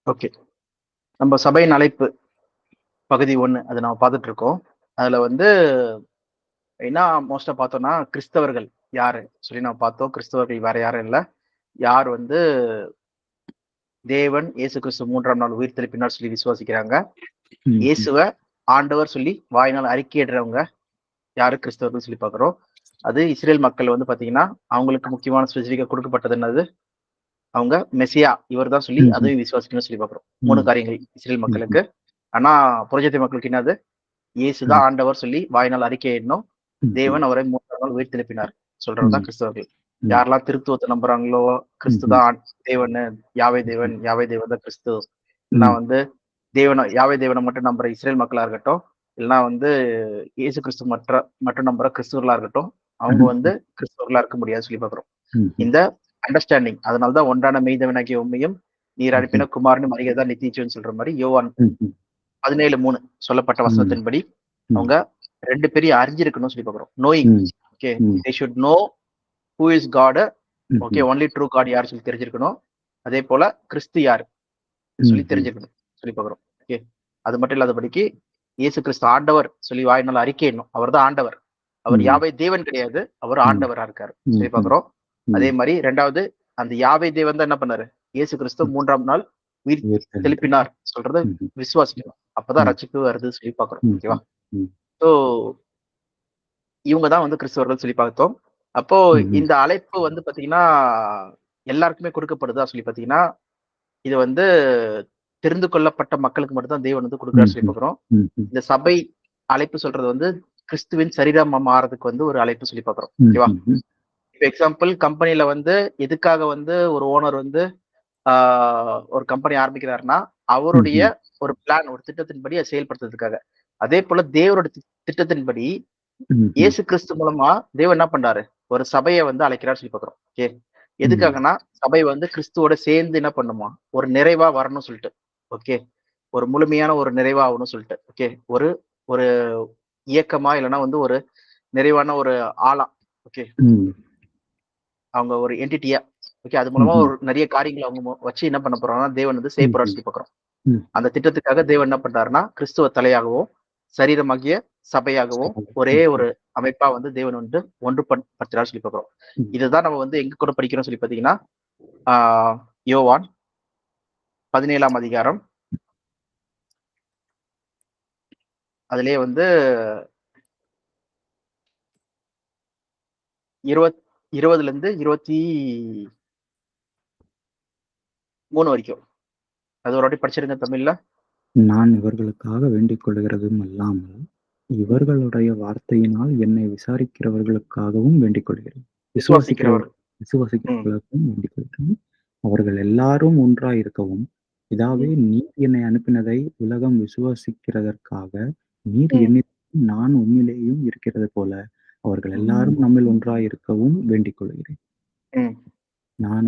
Okay. நம்ம சபையின் அழைப்பு பகுதி 1 அத நம்ம பார்த்துட்டு இருக்கோம். அதுல வந்து என்ன மோஸ்ட்டா பார்த்தோம்னா, கிறிஸ்தவர்கள் யாரு சொல்லி நம்ம பார்த்தோம். கிறிஸ்தவர்கள் வேற யாரும் இல்ல. யார் வந்து தேவன், இயேசு கிறிஸ்து 3ஆம் நாள் உயிர்த்தெழுப்பினார் சொல்லி விசுவாசிக்கிறாங்க. ம். இயேசுவ ஆண்டவர் சொல்லி வாயினால் அறிக்கையிடுறவங்க யாரு கிறிஸ்தவர்கள் சொல்லி பார்க்கிறோம். அது இஸ்ரேல் மக்கள் வந்து பார்த்தீங்கன்னா, அவங்களுக்கு முக்கியமான ஸ்பெசிஃபிக்கா கொடுக்கப்பட்டது என்னது? அவங்க மெசியா இவர் தான் சொல்லி ம்ஹ்ம். அதையும் விசுவாசிக்கணும்னு சொல்லி பார்க்கிறோம். 3 ம். காரியங்கள் இஸ்ரேல் ம்ஹ்ம். மக்களுக்கு. ஆனா புறஜாதி மக்களுக்கு என்னது? இயேசு ம். தான் ஆண்டவர் சொல்லி வாயினால் அறிக்கையிடணும். ம்ஹ்ம். தேவன் அவரை 3ஆம் நாள் உயிர்த்தெழுப்பினார். சொல்றது தான் ம். கிறிஸ்தவர்கள். ம். யாரெல்லாம் திருத்துவத்தை நம்புறாங்களோ, கிறிஸ்து ம்ஹ்ம். தான் தேவன்னு, யாவே தேவன், ம்ஹ்ம். யாவே தேவன் தான் கிறிஸ்து. இல்லனா ம். வந்து யாவே தேவனை மட்டும் நம்புற இஸ்ரேல் மக்களா இருக்கட்டும், இல்லனா வந்து இயேசு கிறிஸ்து மட்டும் நம்புற கிறிஸ்துவர்களா இருக்கட்டும், அவங்க வந்து ம்ஹ்ம். கிறிஸ்தவர்களா இருக்க முடியாதுன்னு சொல்லி பார்க்கிறோம். ம்ஹ்ம். இந்த அண்டர்ஸ்டாண்டிங் அதனால தான் ஒன்றான மெய்தேவனாகிய உம்மையும் நீர் ம்ஹ்ம். அனுப்பின குமாரனும் அறிகிறது தான் நித்திய ஜீவன் சொல்ற மாரி யோவான் ம்ஹ்ம். 17:3 சொல்லப்பட்ட ம். வசனத்தின்படி ம். அவங்க 2 பேரையும் அறிஞ்சிருக்கணும்னு சொல்லி பார்க்கிறோம். Knowing. Hmm. Okay. Hmm. They should know who is god. Okay. Hmm. Only true god யார் சொல்லி தெரிஞ்சிருக்கணும். அதே போல கிறிஸ்து யார் சொல்லி ம்ஹ்ம். தெரிஞ்சிருக்கணும் சொல்லி பார்க்கிறோம். ஓகே. அது மட்டும் இல்லாதபடிக்கு இயேசு கிறிஸ்து ஆண்டவர் சொல்லி வாயினால அறிக்கையிடணும். அவர்தான் ஆண்டவர். அவர் ம். யாவே தேவன் கிடையாது. அவர் ம். ஆண்டவரா இருக்காரு சொல்லி ம்ஹ்ம். பார்க்கிறோம். அதே ம். மாதிரி 2வது அந்த யாவே தேவன் தான் என்ன பண்ணாரு? இயேசு கிறிஸ்து ம். 3ஆம் நாள் உயிர் உயிர்த்தெழுந்தார். தெழுப்பினார் சொல்றத ம்ஹ்ம். விசுவாசிக்கணும். அப்பதான் ம். ரட்சிப்பு வருது சொல்லி பார்க்கிறோம். ஓகேவா? ம்ஹ்ம். ம். ஸோ இவங்க தான் வந்து கிறிஸ்தவர்கள் சொல்லி பார்த்தோம். அப்போ ம்ஹ்ம். இந்த அழைப்பு வந்து பார்த்தீங்கன்னா, எல்லாருக்குமே கொடுக்கப்படுதா சொல்லி பார்த்தீங்கன்னா, இது வந்து தெரிந்து கொள்ளப்பட்ட மக்களுக்கு மட்டும் தான் தேவன் வந்து கொடுக்குறாரு சொல்லி ம்ஹ்ம். பார்க்கிறோம். ம்ஹ்ம். இந்த சபை அழைப்பு சொல்றது வந்து கிறிஸ்துவின் சரீரமா மாறதுக்கு வந்து ஒரு அழைப்பு சொல்லி பார்க்கிறோம். ஓகேவா? ம்ஹ்ம். இப்ப எக்ஸாம்பிள் கம்பெனில வந்து எதுக்காக வந்து ஒரு ஓனர் வந்து ஒரு கம்பெனி ஆரம்பிக்கிறாருன்னா, அவருடைய ம்ஹ்ம். ஒரு பிளான், ஒரு திட்டத்தின்படி அதை செயல்படுத்துறதுக்காக. அதே போல தேவனுடைய திட்டத்தின்படி ம்ஹ்ம். இயேசு கிறிஸ்து மூலமா தேவன் என்ன பண்றாரு? ஒரு சபைய வந்து அழைக்கிறார் சொல்லி பார்க்கிறோம். ஓகே. ம். எதுக்காகன்னா, சபை வந்து கிறிஸ்துவோட சேர்ந்து என்ன பண்ணுமா? ஒரு நிறைவா வரணும்னு சொல்லிட்டு. ஓகே. ஒரு முழுமையான ஒரு நிறைவா ஆகணும்னு சொல்லிட்டு. ஓகே. ஒரு ஒரு இயக்கமா இல்லன்னா வந்து ஒரு நிறைவான ஒரு ஆளா. ஓகே. ம். அவங்க ஒரு என்டிட்டியா. ஓகே. அது மூலமா ம்ஹ்ம். ஒரு நெறைய காரியங்கள அவங்க வச்சு என்ன பண்ண போறாங்கன்னா, தேவன் வந்து செய்ய போறார்ன்னு ம்ஹ்ம். சொல்லி பார்க்கிறோம். ம். அந்த திட்டத்துக்காக தேவன் என்ன பண்றாருன்னா, கிறிஸ்துவ தலையாகவும், சரீரமாகிய சபையாகவும் சபை. ஒரே ஒரு ம்ஹ்ம். அமைப்பா வந்து தேவன் வந்து படுத்துறார்ன்னு சொல்லி பார்க்கிறோம். ம். இதுதான் நம்ம வந்து எங்க கூட படிக்கிறோம் சொல்லி பார்த்தீங்கன்னா, ஆ யோவான் 17ஆம் அதிகாரம். அதிலேயே வந்து 20லிருந்து 23 வரைக்கும். அது ஒரு வாட்டி படிச்சிருங்க தமிழ்ல. நான் இவர்களுக்காக வேண்டிக் கொள்கிறதும் அல்லாமல், இவர்களுடைய வார்த்தையினால் என்னை விசாரிக்கிறவர்களுக்காகவும் வேண்டிக் கொள்கிறேன். விசுவாசிக்கிறவர். ம். விசுவாசிக்கிறவர்களுக்கும் வேண்டிக் கொள்கிறேன். அவர்கள் எல்லாரும் ஒன்றாயிருக்கவும், பிதாவே ம். நீர் என்னை அனுப்பினதை உலகம் விசுவாசிக்கிறதற்காக, நீர் ம். என்னிலும் நான் உம்மிலேயும் இருக்கிறது போல, அவர்கள் ம். எல்லாரும் நம்மில் ஒன்றாயிருக்கவும் வேண்டிக் கொள்கிறேன். ம். நாம்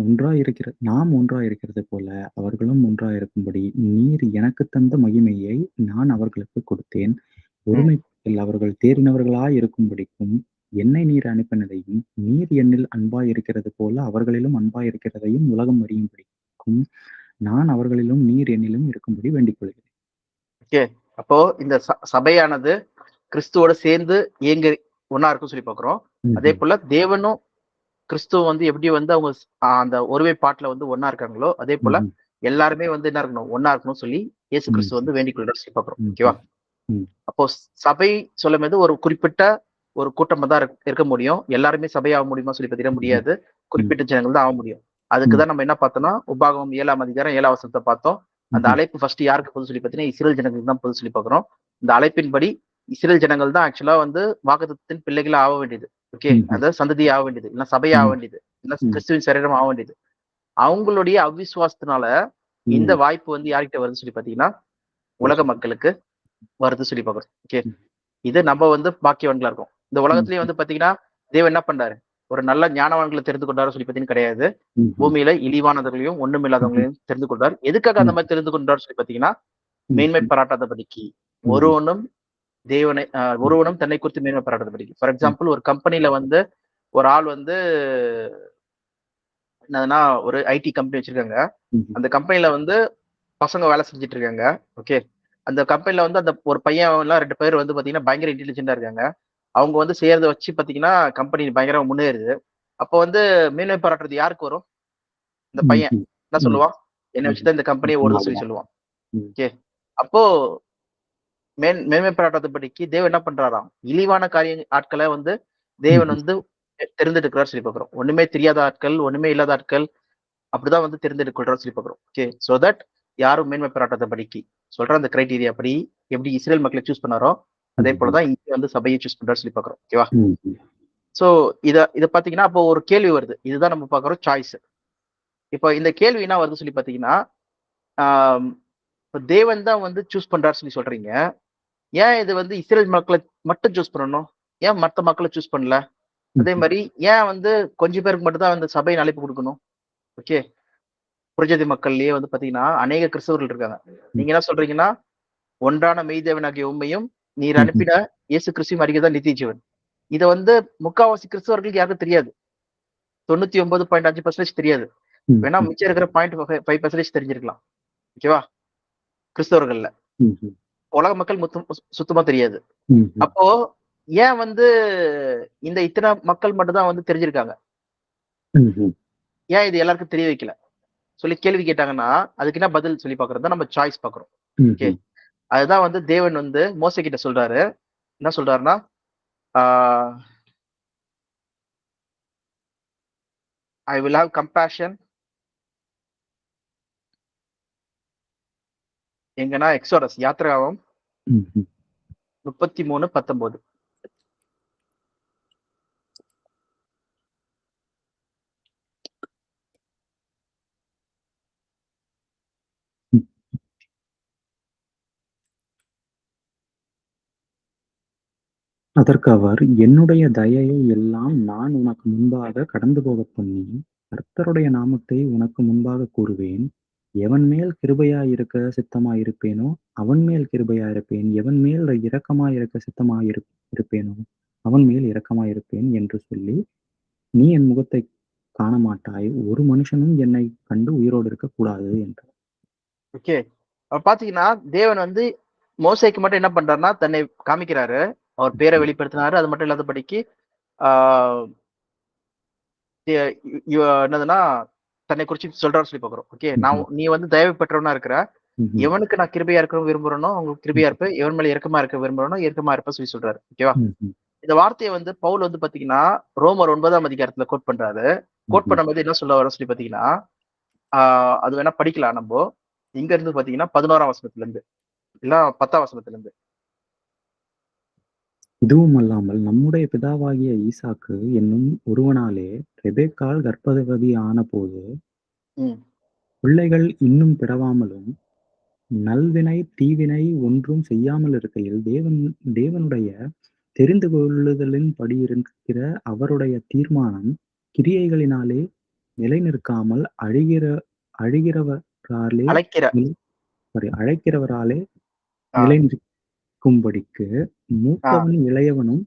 ஒன்றாயிருக்கிறது போல அவர்களும் ஒன்றாயிருக்கும்படி நீர் எனக்குத் தந்த மகிமையை நான் அவர்களுக்குக் கொடுத்தேன். ம். ஒருமைப்பாட்டில் அவர்கள் தேறினவர்களாயிருக்கும்படிக்கும் என்னை நீர் அனுப்பினதையும், நீர் என்னில் அன்பாயிருக்கிறது போல அவர்களிலும் அன்பாயிருக்கிறதையும் உலகம் அறியும்படிக்கும் நான் அவர்களிலும் நீர் என்னிலும் இருக்கும்படி வேண்டிக் கொள்கிறேன். ஓகே. அப்போ இந்த சபையானது கிறிஸ்துவோட சேர்ந்து இயங்க ஒண்ணா இருக்கும்னு சொல்லி பார்க்கிறோம். அதே ம்ஹ்ம். போல தேவனும் கிறிஸ்துவும் வந்து எப்படி வந்து அவங்க அந்த ஒருமைப்பாட்டுல வந்து ஒண்ணா இருக்காங்களோ, அதே போல ம்ஹ்ம். எல்லாருமே வந்து என்ன இருக்கணும்? ஒண்ணா இருக்கணும்னு சொல்லி இயேசு ம். கிறிஸ்து வந்து வேண்டிக் கொள்றார்ன்னு சொல்லி பார்க்கிறோம். ஓகேவா? ம்ஹ்ம். ம். அப்போ சபை சொல்லும்போது ஒரு குறிப்பிட்ட ஒரு கூட்டமா தான் இருக்க முடியும். எல்லாருமே சபையாக முடியுமா சொல்லி பார்த்தீங்கன்னா ம்ஹ்ம். முடியாது. ம். குறிப்பிட்ட ஜனங்கள் தான் ஆக முடியும். அதுக்கு ம். தான் நம்ம என்ன பார்த்தோம்னா, உபாகமம் 7ஆம் அதிகாரம் 7ஆம் வசனத்த பார்த்தோம். அந்த ம்ஹ்ம். அழைப்பு ஃபர்ஸ்ட் யாருக்கு பொது சொல்லி பார்த்தீங்கன்னா, இஸ்ரேல் ஜனங்களுக்கு தான் பொது சொல்லி பார்க்கிறோம். இந்த அழைப்பின்படி இஸ்ரேல் ஜனங்கள் தான் ஆக்சுவலா வந்து வாக்குத்தத்தத்தின் பிள்ளைகளா ஆக வேண்டியது. ஓகே. ம்ஹ்ம். அதாவது சந்ததியா ஆக வேண்டியது. இல்ல சபையா ஆக ம். வேண்டியது. இல்ல ம். கிறிஸ்துவின் சரீரம் ஆக வேண்டியது. அவங்களுடைய அவிசுவாசத்தினால இந்த ம். வாய்ப்பு வந்து யார்கிட்ட வருதுன்னு சொல்லி பார்த்தீங்கன்னா, உலக மக்களுக்கு வருது சொல்லி பார்க்கிறோம். ஓகே. ம். இது நம்ம வந்து பாக்கியவான்களா இருக்கோம். இந்த உலகத்திலேயே ம். வந்து பாத்தீங்கன்னா, தேவன் என்ன பண்றாரு? ஒரு நல்ல ஞானவான்களை தெரிந்து கொண்டாரு சொல்லி பார்த்தீங்கன்னா கிடையாது. ம்ஹ்ம். பூமியில இழிவானவர்களையும், ம்ஹ்ம். ஒண்ணுமில்லாதவங்களையும் தெரிந்து கொண்டார். எதுக்காக அந்த ம். மாரி தெரிந்து கொண்டார் சொல்லி பார்த்தீங்கன்னா, மேன்மை ம்ஹ்ம். பாராட்டாதபடிக்கு. ம்ஹ்ம். ஒருவனும் தேவனை ம். ஒருவனும் தன்னை குறித்து மேன்மை பாராட்டாதபடிக்கு. ஃபார் ம். எக்ஸாம்பிள் ஒரு கம்பெனில வந்து ஒரு ஆள் வந்து என்னதுன்னா, ஒரு ஐடி கம்பெனி வச்சிருக்காங்க. ம்ஹ்ம். அந்த கம்பெனில வந்து பசங்க வேலை செஞ்சுட்டு இருக்காங்க. ஓகே. அந்த கம்பெனில வந்து அந்த ஒரு பையன் எல்லாம் 2 பேர் வந்து பாத்தீங்கன்னா, பயங்கர இன்டெலிஜென்ட்டா இருக்காங்க. அவங்க வந்து செய்யறத வச்சு பாத்தீங்கன்னா, கம்பெனி பயங்கரமா முன்னேறுது. அப்போ வந்து மேன்மை பாராட்டுறது யாருக்கு வரும்? இந்த ம், பையன் ம், என்ன ம், சொல்லுவான்? "என்ன வச்சு ம். தான் இந்த கம்பெனியே ஓடுதுன்னு" சொல்லி ஆமாம். சொல்லுவான். ம், ஓகே. அப்போ மேன்மை பாராட்டாதபடிக்கு தேவன் என்ன பண்றாராம்? இழிவான ஆட்கள வந்து தேவன் ம், வந்து தெரிந்தெடுக்கிறார்ன்னு சொல்லி பார்க்கிறோம். ஒண்ணுமே தெரியாத ஆட்கள், ஒண்ணுமே இல்லாத ஆட்கள் அப்படிதான் வந்து தேர்ந்தெடுக்கொள்றார்ன்னு சொல்லி பார்க்கிறோம். ஓகே. சோ தட் யாரும் மேன்மை பாராட்டாதபடிக்கு சொல்ற அந்த கிரைட்டீரியா படி எப்படி இஸ்ரேல் மக்களை சூஸ் பண்ணாரோ, அதே போல ம், தான் இங்க வந்து சபையை சூஸ் பண்றார்ன்னு சொல்லி பார்க்கிறோம். ஓகேவா? ம், ம், சோ இத இத பார்த்தீங்கன்னா, அப்போ ஒரு கேள்வி வருது. இதுதான் நம்ம பார்க்கிறோம் சாய்ஸ். இப்போ இந்த கேள்வி என்ன வருதுன்னு சொல்லி பார்த்தீங்கன்னா, ஆம் இப்ப தேவன் தான் வந்து சூஸ் பண்றாருன்னு சொல்லி சொல்றீங்க. ஏன் இது வந்து இஸ்ரேல் மக்கள மட்டும் சூஸ் பண்ணணும்? ஏன் மத்த மக்கள சூஸ் பண்ணல? அதே ம், மாரி ஏன் வந்து கொஞ்சம் பேருக்கு மட்டும் தான் வந்து சபையின் அழைப்பு குடுக்கணும்? ஓகே. புரஜாதி மக்கள்லயே வந்து பார்த்தீங்கன்னா, அநேக கிறிஸ்தவர்கள் இருக்காங்க. ம், நீங்க என்ன சொல்றீங்கன்னா, ஒன்றான மெய்தேவனாகிய உம்மையும், நீர் ம், அனுப்பின இயேசு கிறிஸ்துவையும் அறிகிறதுதான் நித்திய ஜீவன். இத வந்து முக்காவாசி கிறிஸ்தவர்களுக்கு யாருக்கும் தெரியாது. 99.5% தெரியாது. ம், வேணா ம், மிச்சம் இருக்கிற 0.5% தெரிஞ்சிருக்கலாம். ஓகேவா? கிறிஸ்தவர்கள்ல. ம், உலக மக்கள் சுத்தமா தெரியாது. ம், ம், அப்போ ஏன் வந்து இந்த இத்தன மக்கள் மட்டும் தான் வந்து தெரிஞ்சிருக்காங்க? ம், ஏன் இது எல்லாருக்கும் தெரிய வைக்கல? சொல்லி கேள்வி கேட்டாங்கன்னா, அதுக்கு என்ன பதில் சொல்லி பார்க்கிறது தான் நம்ம சாய்ஸ் பார்க்கிறோம். ஓகே. ம், அதுதான் வந்து தேவன் வந்து மோசே கிட்ட சொல்றாரு. என்ன சொல்றாருன்னா, ஆ ஐ வில் ஹேவ் கம்பேஷன் எங்கன்னா எக்ஸோடஸ் யாத்திராகமம் ம். 33:19. அதற்கு அவர், என்னுடைய தயையை எல்லாம் நான் உனக்கு முன்பாக கடந்து போகப் பண்ணி, கர்த்தருடைய நாமத்தை உனக்கு முன்பாகக் கூறுவேன். எவன் மேல் கிருபையாயிருக்க சித்தமாயிருப்பேனோ, அவன் மேல் கிருபையாயிருப்பேன். எவன் மேல் இரக்கமாயிருக்க இருப்பேனோ, அவன் மேல் இரக்கமாயிருப்பேன் என்று சொல்லி, நீ என் முகத்தைக் காணமாட்டாய். ஒரு மனுஷனும் என்னைக் கண்டு உயிரோடு இருக்கக் கூடாது என்றார். ஓகே. அப்ப பார்த்தீங்கன்னா, தேவன் வந்து மோசேக்கு மட்டும் என்ன பண்றாருன்னா, தன்னை காமிக்கிறாரு. அவர் பேர ம், வெளிப்படுத்தினாரு. அது மட்டும் இல்லாதபடிக்கு, ஆ எ என்னதுன்னா, தன்னை குறிச்சு சொல்றாருன்னு சொல்லி பார்க்கிறோம். ஓகே. ம், நீ வந்து தயவு பெற்றவனா இருக்கிற. ம், எவனுக்கு நான் கிருபையா இருக்க விரும்புறேனோ, அவங்களுக்கு ம், கிருபையா இருப்பேன். எவன் மேல இரக்கமா இருக்க விரும்புறேனோ, இரக்கமா இருப்பேன்னு சொல்லி சொல்றாரு. ஓகேவா? ம், ம், இந்த வார்த்தைய வந்து பவுல் வந்து பார்த்தீங்கன்னா, ரோமர் 9ஆம் அதிகாரத்துல கோட் பண்றாரு. கோட் ம். பண்ணும்போது என்ன சொல்ல வர்றாருன்னு சொல்லி பார்த்தீங்கன்னா, ஆ அது வேணா படிக்கலாம் நம்போ. எங்க இருந்து பார்த்தீங்கன்னா, 11ஆம் வசனத்திலிருந்து, இல்ல 10ஆம் வசனத்திலிருந்து. இதுவுமல்லாமல் நம்முடைய பிதாவாகிய ஈசாக்கு என்னும் ஒருவனாலே ரெபெக்காள் கர்ப்பவதி ஆனபோது, ம். பிள்ளைகள் இன்னும் பிறவாமலும், நல்வினை தீவினை ஒன்றும் செய்யாமலிருக்கையில், தேவனுடைய தெரிந்து கொள்ளுதலின்படியிருக்கிற அவருடைய தீர்மானம் கிரியைகளினாலே நிலைநிற்காமல் அழிகிறவராலே அழைக்கிற அழைக்கிறவராலே ஆ, நிலைநிற்கும்படிக்கு ஆ. மூத்தவன் இளையவனும்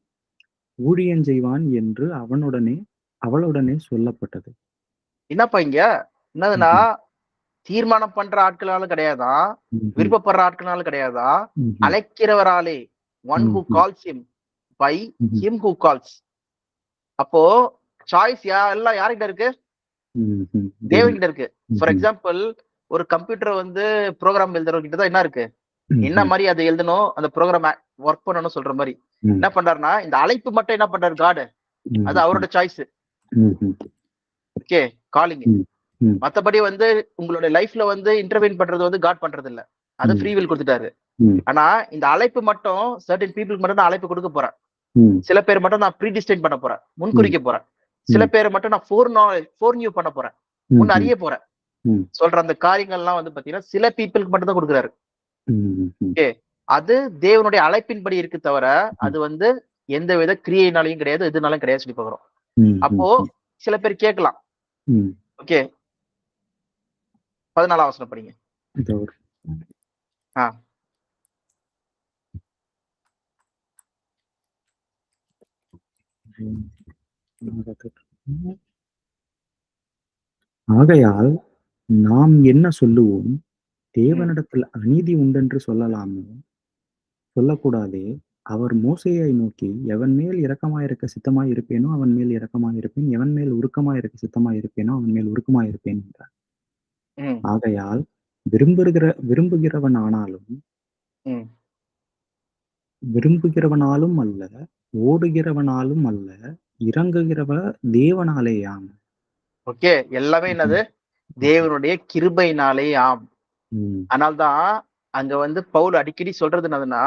ஊழியஞ்செய்வான் என்று அவளுடனே சொல்லப்பட்டது. என்னப்பா இங்க? என்னதுன்னா, ம்ஹ்ம். தீர்மானம் பண்ற ஆட்களால கிடையாதாம். ம்ஹ்ம். விருப்பப்படுற ஆட்களால கிடையாதாம். ம்ஹ்ம். அழைக்கிறவராலே, ஒன் ஹூ ம்ஹ்ம். கால்ஸ் ஹிம் பை ம்ஹ்ம். Him who calls. அப்போ சாய்ஸ் எல்லாம் யார்கிட்ட இருக்கு? ம்ஹ்ம். தேவன் தேவன். கிட்ட இருக்கு. ஃபார் ம்ஹ்ம். எக்ஸாம்பிள், ஒரு கம்ப்யூட்டர் வந்து புரோகிராம் எழுதுறவர்கிட்ட தான் என்ன இருக்கு? என்ன ம்ஹ்ம். மாரி அத எழுதணும், அந்த புரோகிராம வொர்க் பண்ணணும்னு சொல்ற மாரி. ம். என்ன பண்றாருன்னா, இந்த அழைப்பு மட்டும் என்ன பண்றாரு காட்? அது ம்ஹ்ம். அவரோட சாய்ஸ். ம்ஹ்ம். ஓகே. காலிங். ம். ம். மத்தபடி வந்து உங்களுடைய லைஃப்ல வந்து இன்டர்வீன் பண்றது வந்து காட் பண்றது இல்ல. அது ம். ஃப்ரீ வில் குடுத்துட்டாரு. ம். ஆனா, இந்த அழைப்பு மட்டும் சர்டைன் பீப்பிள்க்கு மட்டும் நான் அழைப்பு குடுக்க போறேன். ம். சில பேர் மட்டும் நான் ப்ரீடிஸ்டைன் பண்ண போறேன். ம். முன்குறிக்க போறேன். சில ம். பேர மட்டும் நான் ஃபோர் நியூ பண்ண போறேன். முன் ம்ஹ்ம். அறிய போறேன். ம். சொல்ற அந்த காரியங்கள்லாம் வந்து பாத்தீங்கன்னா, சில பீப்பிள்க்கு மட்டும் தான் குடுக்குறாரு. ம்ஹ்ம். ஓகே. அது தேவனுடைய அழைப்பின்படி இருக்கு தவிர, ம். அது வந்து எந்தவித கிரியையினாலயும் கிடையாது, எதுனாலும் கிடையாது சொல்லி பார்க்கிறோம். அப்போ ம்ஹ்ம். சில பேர் கேட்கலாம். ம். ஓகே. 14ஆம் வசனம் படிங்க. இதோ ஒரு ஆ. ஆகையால் நாம் என்ன சொல்லுவோம்? தேவனிடத்தில் அநீதி உண்டென்று சொல்லலாமோ? சொல்லக்கூடாதே. அவர் மோசேயை நோக்கி, எவன் மேல் இரக்கமாயிருக்க சித்தமாயிருப்பேனோ அவன் மேல் இரக்கமாயிருப்பேன். எவன் மேல் உருக்கமாயிருக்க சித்தமாயிருப்பேனோ அவன் மேல் உருக்கமாயிருப்பேன் என்றார். ம், ஆகையால் விரும்புகிறவனானாலும் ம். விரும்புகிறவனாலும் அல்ல, ஓடுகிறவனாலும் அல்ல, இறங்குகிறவ தேவனாலேயாம். ஓகே, எல்லாமே என்னது? தேவனுடைய கிருபையினாலே ஆம். ம், அதனால்தான் அங்க வந்து பவுல் அடிக்கடி சொல்றது என்னதுன்னா,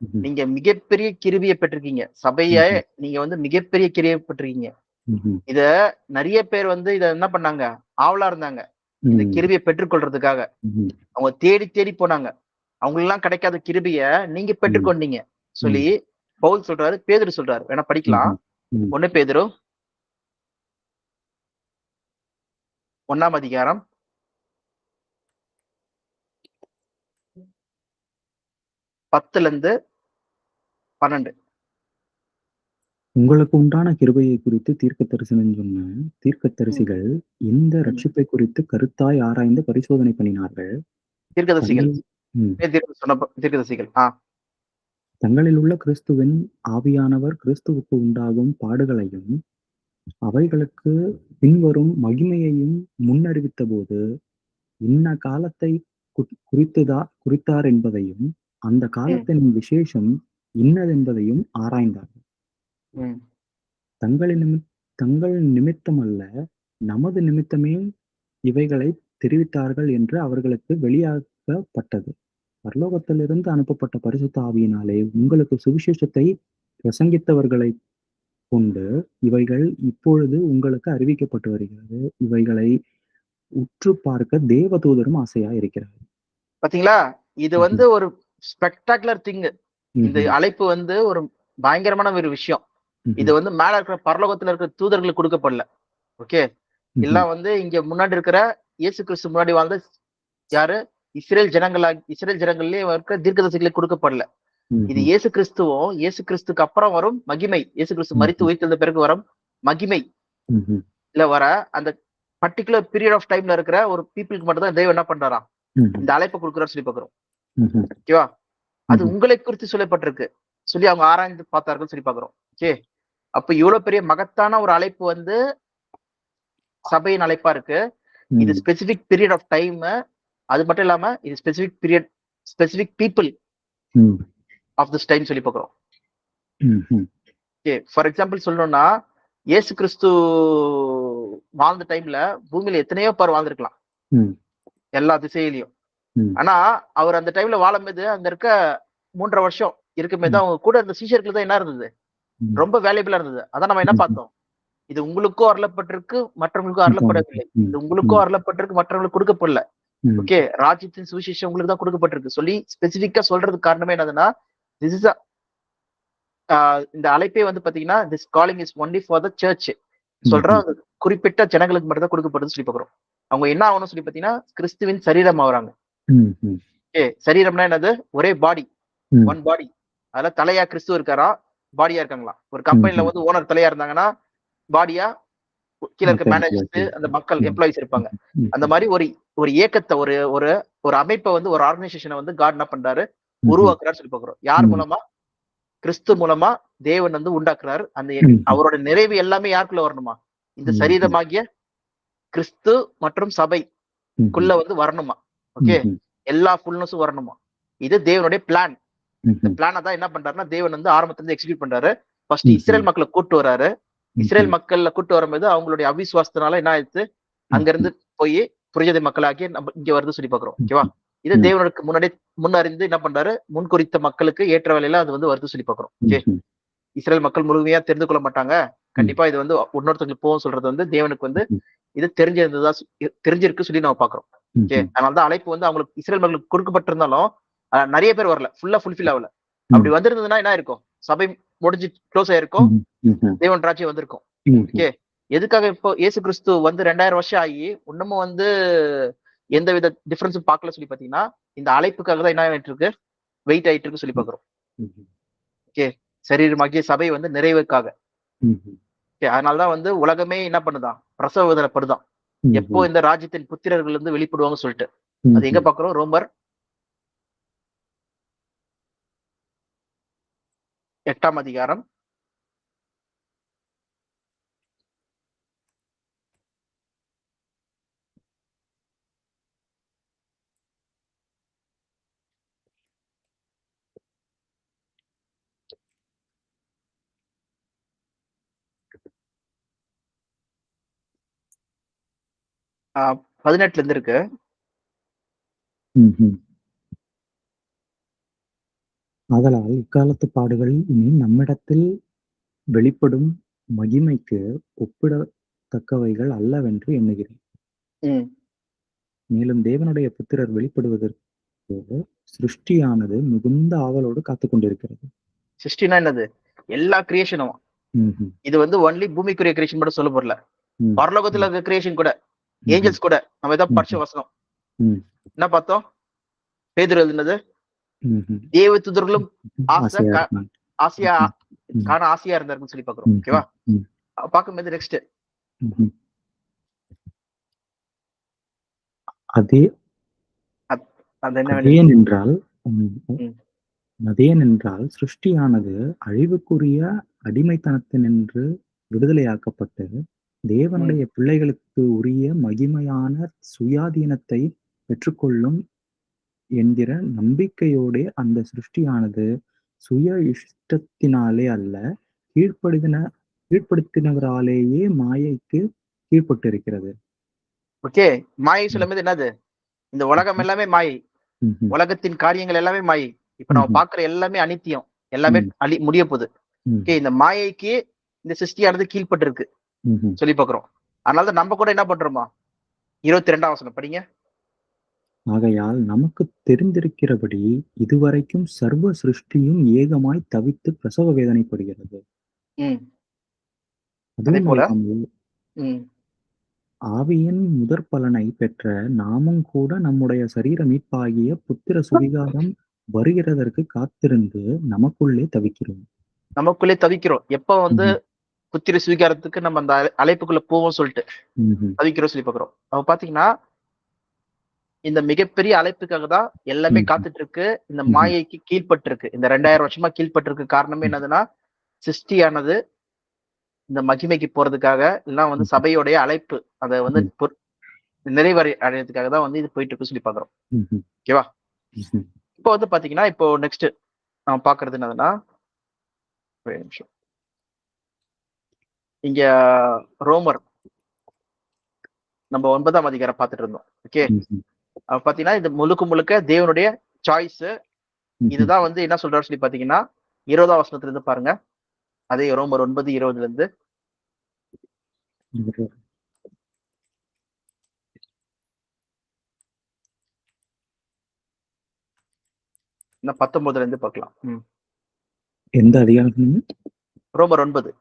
ம்ஹும், நீங்க மிகப்பெரிய கிருபையை பெற்றிருக்கீங்க. சபைய ம்ஹும், நீங்க வந்து மிகப்பெரிய கிருபையை பெற்றிருக்கீங்க. ம்ஹும், இத நிறைய பேர் வந்து இத என்ன பண்ணாங்க? ஆவலா இருந்தாங்க. இந்த ம், கிருபையை பெற்றுக்கொள்றதுக்காக. ம்ஹும், அவங்க தேடி தேடி போனாங்க. அவங்களுக்கெல்லாம் கிடைக்காத கிருபைய நீங்க ம், பெற்றுக்கொண்டீங்க சொல்லி ம், பவுல் சொல்றாரு, பேதுரு சொல்றாரு. வேணா படிக்கலாம். ம்ஹும், ம். 1 பேதுரு 1ஆம் அதிகாரம் 10ல இருந்து 12. உங்களுக்கு உண்டான கிருபையை குறித்து தீர்க்க தரிசனம் சொன்ன ம், தீர்க்கதரிசிகள் இந்த ம். ரட்சிப்பை குறித்து கருத்தாய் ஆராய்ந்து பரிசோதனை பண்ணினார்கள். தீர்க்கதரிசிகள். தங்கள் ம், சொன்ன தீர்க்கதரிசிகள். தங்களில் உள்ள கிறிஸ்துவின் ஆவியானவர் கிறிஸ்துவுக்கு உண்டாகும் பாடுகளையும் அவைகளுக்கு பின்வரும் மகிமையையும் முன்னறிவித்தபோது இன்ன காலத்தை குறித்தார் என்பதையும் அந்த ம், காலத்தின் விசேஷம் இன்னதென்பதையும் ஆராய்ந்தார். ம். தங்கள் நிமித்தமல்ல, நமது நிமித்தமே இவைகளை தெரிவித்தார்கள் என்று அவர்களுக்கு வெளியாக்கப்பட்டது. பரலோகத்திலிருந்து அனுப்பப்பட்ட பரிசுத்த ஆவியினாலே உங்களுக்கு சுவிசேஷத்தை பிரசங்கித்தவர்களைக் கொண்டு இவைகள் இப்பொழுது உங்களுக்கு அறிவிக்கப்பட்டு வருகிறது. இவைகளை உற்று பார்க்க தேவதூதரும் ஆசையா இருக்கிறார். பாத்தீங்களா? இது வந்து ம்ஹும். ஒரு ஸ்பெக்டாகுலர் திங். இந்த ம்ஹும். அழைப்பு வந்து ஒரு பயங்கரமான ஒரு விஷயம். இது ம்ஹும். வந்து மேல இருக்கிற பரலோகத்துல இருக்கிற தூதர்களுக்கு கொடுக்கப்படல. ஓகே. ம்ஹும். எல்லாம் வந்து இங்க முன்னாடி இருக்கிற இயேசு கிறிஸ்து முன்னாடி வாழ்ந்த யாரு? இஸ்ரேல் ஜனங்கள்லயே இருக்கிற தீர்க்கதரிசிகளுக்கு கொடுக்கப்படல. இது ம்ஹும். இயேசு கிறிஸ்துக்கு அப்புறம் வரும் மகிமை. இயேசு கிறிஸ்து மரித்து ம்ஹும். உயிர்த்தெழுந்த பிறகு வரும் மகிமை ம்ஹும். இல்ல வர அந்த பர்டிகுலர் பீரியட் ஆஃப் டைம்ல இருக்கிற ஒரு பீப்புளுக்கு மட்டும் தான் தேவன் என்ன பண்றாராம்? ம்ஹும். இந்த அழைப்பை கொடுக்குறாரு சொல்லி பாக்குறோம். ம்ஹும். ஓகேவா? அது ம்ஹும். உங்களை குறித்து சொல்லப்பட்டிருக்கு சொல்லி அவங்க ஆராய்ந்து பார்த்தார்கள் சொல்லி பாக்குறோம். ஓகே. அப்ப இவ்வளவு பெரிய மகத்தான ஒரு அழைப்பு வந்து சபையின் அழைப்பா இருக்கு. இது ம். Specific period of time. அது மட்டும் இல்லாம இது ஸ்பெசிபிக் பீப்புள் ம். ஆஃப் திஸ் டைம் சொல்லி பாக்குறோம். ம்ஹும். ஓகே. ஃபார் எக்ஸாம்பிள் சொல்லணும்னா இயேசு கிறிஸ்து வாழ்ந்த டைம்ல பூமியில எத்தனையோ பேர் வாழ்ந்திருக்கலாம், ம். எல்லா திசையிலையும். ம். ஆனா அவர் அந்த டைம்ல வாழும்போது அங்க இருக்க 3.5 வருஷம் இருக்கும்போது அவங்க கூட இருந்த சீஷர்கள் தான் என்ன இருந்தது? ம். ரொம்ப வேல்யூபிளா இருந்தது. அதான் நம்ம என்ன ம்ஹும். பார்த்தோம்? இது உங்களுக்கும் அருளப்பட்டிருக்கு, மற்றவங்களுக்கும் அருளப்படவில்லை. ம். இது உங்களுக்கும் அருளப்பட்டிருக்கு, மற்றவங்களுக்கு கொடுக்கப்படல. ம். ஓகே. ராஜ்யத்தின் சுவிசேஷம் உங்களுக்கு தான் கொடுக்கப்பட்டிருக்கு சொல்லி ஸ்பெசிபிக்கா சொல்றதுக்கு காரணமே என்னதுன்னா, திஸ் இஸ் இந்த அழைப்பே வந்து பாத்தீங்கன்னா this calling is only for the church சொல்றோம். அது குறிப்பிட்ட ஜனங்களுக்கு மட்டும் தான் கொடுக்கப்படுது சொல்லி பாக்குறோம். அவங்க என்ன ஆகணும் சொல்லி பாத்தீங்கன்னா கிறிஸ்துவின் சரீரம் ஆகுறாங்க. ம்ஹும். ஓகே. சரீரம்னா என்னது? ஒரே பாடி, ம். ஒன் பாடி. அதுல தலையா கிறிஸ்து இருக்காரா, பாடியா இருக்காங்களா? ஒரு கம்பெனில வந்து ஓனர் தலையா இருந்தாங்கன்னா பாடியா கீழ இருக்க மேனேஜர்ஸ் அந்த மக்கள் எம்ப்ளாயிஸ் இருப்பாங்க. அந்த மாதிரி ஒரு இயக்கத்தை ஒரு ஒரு ஒரு அமைப்பை வந்து ஒரு ஆர்கனைசேஷனை வந்து காட் என்ன பண்றாரு? உருவாக்குறாரு சொல்லி பாக்குறோம். யார் மூலமா? கிறிஸ்து மூலமா தேவன் வந்து உண்டாக்குறாரு. அந்த அவரோட நிறைவு எல்லாமே யாருக்குள்ள வரணுமா? இந்த சரீரமாகிய கிறிஸ்து மற்றும் சபைக்குள்ள வந்து வரணுமா? ஓகே. எல்லா ஃபுல்னஸும் வரணுமா? இது தேவனுடைய பிளான். இந்த பிளானை தான் என்ன பண்றாருன்னா தேவன் வந்து ஆரம்பத்துல இருந்து எக்ஸிக்யூட் பண்றாரு. ஃபர்ஸ்ட் இஸ்ரேல் மக்களை கூட்டு வராரு. இஸ்ரேல் மக்கள்ல கூட்டு வரும்போது அவங்களுடைய அவிசுவாசத்தினால என்ன ஆயிடுச்சு? அங்க இருந்து போய் புரிஜாதி மக்களாகி நம்ம இங்க வருது சொல்லி பாக்குறோம். ஓகேவா? இது தேவனுக்கு முன்னறிந்து என்ன பண்றாரு? முன்குறித்த மக்களுக்கு ஏற்ற வேலையில அது வந்து வருது சொல்லி பாக்குறோம். ஓகே. இஸ்ரேல் மக்கள் முழுமையா தெரிந்து கொள்ள மாட்டாங்க. கண்டிப்பா இது வந்து இன்னொருத்தங்களுக்கு போகும் சொல்றது வந்து தேவனுக்கு வந்து இது தெரிஞ்சிருக்கு சொல்லி நம்ம பாக்குறோம். ஓகே. அதனாலதான் அழைப்பு வந்து அவங்களுக்கு இஸ்ரேல் மக்களுக்கு கொடுக்கப்பட்டிருந்தாலும் நிறைய பேர் வரல, ஃபுல்லா ஃபுல்ஃபில் ஆகல. அப்படி வந்திருந்ததுன்னா என்ன இருக்கும்? சபை முடிஞ்சு க்ளோஸ் ஆயிருக்கும், தேவன் ராஜ்யம் வந்திருக்கும். ஓகே. எதுக்காக இப்போ இயேசு கிறிஸ்து வந்து 2000 வருஷம் ஆகி இன்னமும் வந்து எந்தவித டிஃபரன்ஸும் பார்க்கல சொல்லி பாத்தீங்கன்னா இந்த அழைப்புக்காக தான் என்ன ஆயிட்டு இருக்கு? வெயிட் ஆயிட்டு இருக்கு சொல்லி பாக்குறோம். ஓகே. சரீரமாகிய சபை வந்து நிறைவுக்காக. ஓகே. அதனாலதான் வந்து உலகமே என்ன பண்ணுதான்? பிரசவ வேதனைப்படுதான். எப்போ இந்த ராஜ்யத்தின் புத்திரர்கள் வந்து வெளிப்படுவாங்க சொல்லிட்டு. அது எங்க பாக்குறோம்? ரோமர் 8ஆம் அதிகாரம் 18ல இருந்து இருக்கு. ஆதலால் இக்காலத்து பாடுகள் இனி நம்மிடத்தில் வெளிப்படும் மகிமைக்கு ஒப்பிடத்தக்கவைகள் அல்லவென்று எண்ணுகிறேன். ம். மேலும் தேவனுடைய புத்திரர் வெளிப்படுவதற்கு சிருஷ்டியானது மிகுந்த ஆவலோடு காத்துக் கொண்டிருக்கிறது. சிருஷ்டினா என்னது? எல்லா கிரியேஷனும். இது வந்து ஒன்லி பூமிக்குரிய கிரியேஷன் மட்டும் சொல்ல போறல. பரலோகத்துல இருக்க கிரியேஷன் கூட, ஏஞ்சல்ஸ் கூட நம்ம ஏதாவது படிச்ச வசனம் என்ன பார்த்தோம்? பேதுரு எழுதினது, தேவ தூதர்களும் ஆசையா காண ஆசையா இருந்தாருன்னு சொல்லி பாக்குறோம். ஓகேவா? பார்க்கும்போது நெக்ஸ்ட் அதேனென்றால் சிருஷ்டியானது அழிவுக்குரிய அடிமைத்தனத்தினின்று விடுதலையாக்கப்பட்டு தேவனுடைய பிள்ளைகளுக்கு உரிய மகிமையான சுயாதீனத்தை பெற்றுக்கொள்ளும் என்கிற நம்பிக்கையோடே அந்த சிருஷ்டியானது சுய இஷ்டத்தினாலே அல்ல, கீழ்ப்படுத்தினவராலேயே மாயைக்கு கீழ்ப்பட்டிருக்கிறது. ஓகே, மாயை சொல்லும்போது என்னது? இந்த உலகம் எல்லாமே மாயை. உலகத்தின் காரியங்கள் எல்லாமே மாயை. இப்ப நம்ம பாக்குற எல்லாமே அனித்தியம், எல்லாமே முடிய போகுது. ஓகே, இந்த மாயைக்கு இந்த சிருஷ்டியானது கீழ்பட்டு இருக்கு சொல்லி பாக்குறோம். அதனால நம்ம கூட என்ன பண்றோமா? 22ஆம் வசனம் படிங்க. ஆகையால் நமக்கு தெரிந்திருக்கிறபடி இதுவரைக்கும் சர்வ சிருஷ்டியும் ஏகமாய் தவித்து பிரசவ வேதனைப்படுகிறது. ஆவியின் முதற் பலனை பெற்ற நாமும் கூட நம்முடைய சரீர மீட்பாகிய புத்திர சுவிகாரம் வருகிறதற்கு காத்திருந்து நமக்குள்ளே தவிக்கிறோம். எப்ப வந்து புத்திர சுவிகாரத்துக்கு நம்ம அந்த அழைப்புக்குள்ள போவோம் சொல்லிட்டு தவிக்கிறோம் சொல்லி பாக்குறோம். அப்ப பாத்தீங்கன்னா இந்த மிகப்பெரிய அழைப்புக்காக தான் எல்லாமே காத்துட்டு இருக்கு. இந்த மாயைக்கு கீழ்பட்டு இருக்கு. இந்த 2000 வருஷமா கீழ்பட்டு இருக்கு. காரணமே என்னதுன்னா, சிருஷ்டியானது இந்த மகிமைக்கு போறதுக்காக, இல்லைன்னா வந்து சபையோடைய அழைப்பு அதை வந்து நிறைவரை அடையறதுக்காக தான் வந்து இது போயிட்டு இருக்கு சொல்லி பாக்குறோம். ஓகேவா? இப்போ வந்து பாத்தீங்கன்னா, இப்போ நெக்ஸ்ட் நம்ம பாக்குறது என்னதுன்னா, ஒரு நிமிஷம், இங்க ரோமர் நம்ம 9ஆம் அதிகாரம் பார்த்துட்டு இருந்தோம். ஓகே, பாத்தீங்கன்னா இது முழுக்க தேவனுடைய சாய்ஸ். இதுதான் வந்து என்ன சொல்றாரு சொல்லி பாத்தீங்கன்னா 20ஆம் வசனத்துல இருந்து பாருங்க. அதே ரோமர் 9:20 இருந்து இன்னும் 19ல இருந்து பார்க்கலாம். எந்த அதிகாரம்? ரோமர் 9.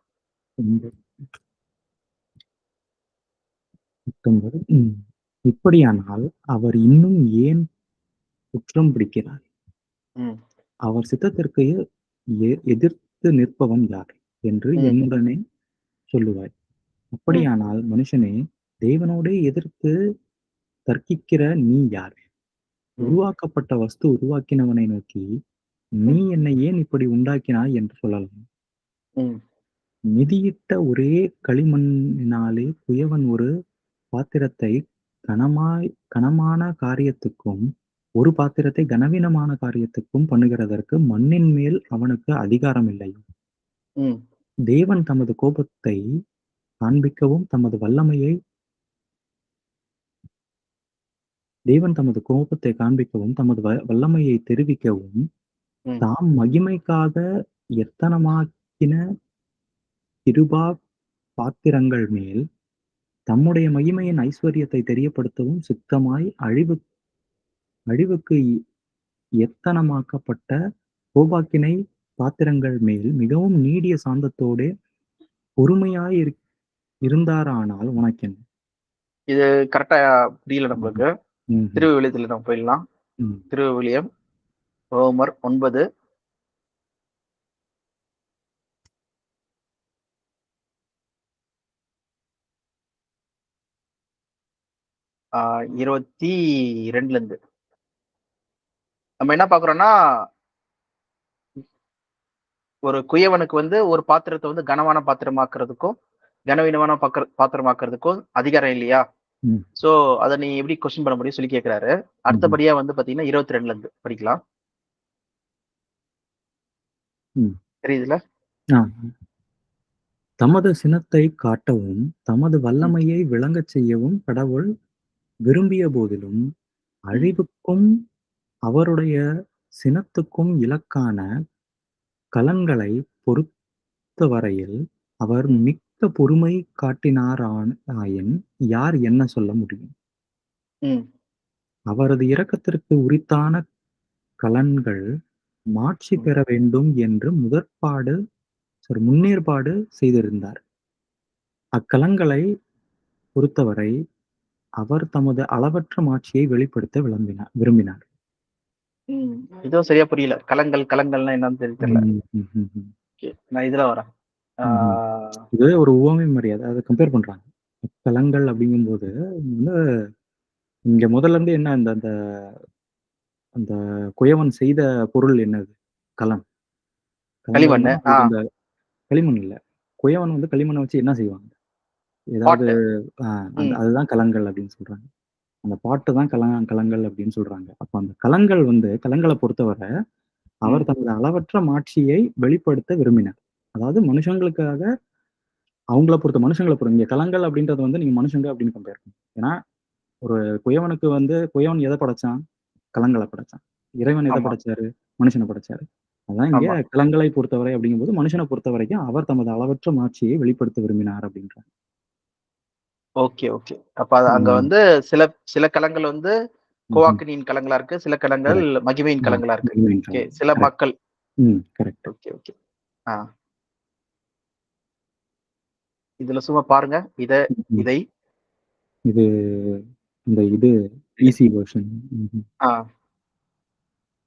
இப்படியானால் அவர் இன்னும் ஏன் குற்றம் பிடிக்கிறார்? அவர் சித்தத்திற்கு எதிர்த்து நிற்பவன் யார் என்று என்னுடனே சொல்லுவாய். அப்படியானால் மனுஷனே, தேவனோடே எதிர்த்து தர்க்கிக்கிற நீ யார்? உருவாக்கப்பட்ட வஸ்து உருவாக்கினவனை நோக்கி, நீ என்னை ஏன் இப்படி உண்டாக்கினாய் என்று சொல்லலாம். மிதியிட்ட ஒரே களிமண்ணினாலே குயவன் ஒரு பாத்திரத்தை கனமான காரியத்துக்கும் ஒரு பாத்திரத்தை கனவீனமான காரியத்துக்கும் பண்ணுகிறதற்கு மண்ணின் மேல் அவனுக்கு அதிகாரம் இல்லை. தேவன் தமது கோபத்தை காண்பிக்கவும் தமது வல்லமையை தமது வல்லமையை தெரிவிக்கவும் தாம் மகிமைக்காக எத்தனமாக்கின கிருபா பாத்திரங்கள் மேல் தம்முடைய மகிமையின் ஐஸ்வர்யத்தை தெரியப்படுத்தவும் சித்தமாய் அழிவுக்கு எத்தனமாக்கப்பட்ட கோபாக்கினை பாத்திரங்கள் மேல் மிகவும் நீடிய சாந்தத்தோடு பொறுமையாய் இருந்தாரானால் உனக்கென்ன? இது கரெக்டா புரியல நம்மளுக்கு. திருவிவிலியத்துல நம்ம போயிடலாம். திருவிவிலியம் ரோமர் 9. 22 இருந்து நம்ம என்ன பாக்குறோம்னா, ஒரு குயவனுக்கு வந்து ஒரு பாத்திரத்தை வந்து கனமான பாத்திரமாக்குறதுக்கும் கனவீனமான பாத்திரமாக்குறதுக்கும் அதிகாரம் இல்லையா? ம். சோ அத நீ எப்படி கொஸ்டின் பண்ண முடியும் சொல்லி கேக்குறாரு. ம்ஹ்ம். அடுத்தபடியா வந்து பாத்தீங்கன்னா 22 இருந்து படிக்கலாம். ம். தெரியுதுல? ஆ. தமது சினத்தை காட்டவும், தமது ம், வல்லமையை விளங்கச் செய்யவும் கடவுள் விரும்பிய போதிலும், ம், அழிவுக்கும் அவருடைய சினத்துக்கும் இலக்கான கலங்களைப் பொறுத்தவரையில் அவர் ம், மிக்க பொறுமை காட்டினாராயின் யார் என்ன சொல்ல முடியும்? ம், அவரது இரக்கத்திற்கு உரித்தான கலன்கள் மாட்சி ம், பெற வேண்டும் என்று முன்னேற்பாடு செய்திருந்தார். அக்கலங்களைப் பொறுத்தவரை அவர் தமது அளவற்ற மாட்சியை வெளிப்படுத்த விரும்பினார். ம். இதுவும் சரியா புரியல. கலங்கள்னா என்னன்னு தெரியல. ம், ம், ம், ம். ஓகே. நான் இதுல வரேன். ஆ, ம்ஹ்ம். இது ஒரு உவமை மாரி. அத கம்பேர் பண்றாங்க. கலங்கள் அப்படிங்கும்போது வந்து இங்க முதல்ல இருந்து என்ன அந்த அந்த அந்த குயவன் செய்த பொருள் என்னது? களம். களங்கள்னா களிமண்ணு. உங்களுக்கு அந்த களிமண் இல்ல. குயவன் வந்து களிமண்ண வச்சு என்ன செய்வாங்க? ஏதாவது பாட்டு. அ அந்த ம், அதுதான் களங்கள் அப்படின்னு சொல்றாங்க. அந்த பாட்டு தான் களங்கள் அப்படின்னு சொல்றாங்க. அப்ப அந்த களங்கள் வந்து களங்கள பொறுத்தவர ம். அவர் தனது அளவற்ற மாட்சியை வெளிப்படுத்த விரும்பினார். அதாவது மனுஷங்களுக்காக மனுஷங்கள பொறுத்த இங்க களங்கள் அப்படின்றது வந்து நீங்க மனுஷங்க அப்படின்னு கம்பேர் பண்ணணும். ஏன்னா, ஒரு குயவன் எத படைச்சான்? களங்கள படைச்சான். இறைவன் எத ஆமா, படைச்சாரு? மனுஷன படைச்சாரு. அதான் இங்க ஆமா. களங்களை பொறுத்தவரை அப்படிங்கும்போது, மனுஷன பொறுத்தவரைக்கும் அவர் தமது அளவற்ற மாட்சியை வெளிப்படுத்த விரும்பினார் அப்படின்றாங்க. Okay, okay. அப்ப அங்க ம். வந்து சில சில களங்கள் வந்து ம்ஹ்ம். கோவாக்கினின் களங்களா இருக்கு. சில களங்கள் கரெக்ட். மகிமையின் ஆ. களங்களா இருக்கு. மகிமையின் ஓகே. களம். சில கரெக்ட். மக்கள். ம். கரெக்ட். Okay, okay. ஆ. இதுல சும்மா பாருங்க. ம். இதை இது இந்த இது ஈஸி வெர்ஷன். ம்ஹ்ம். ஆ.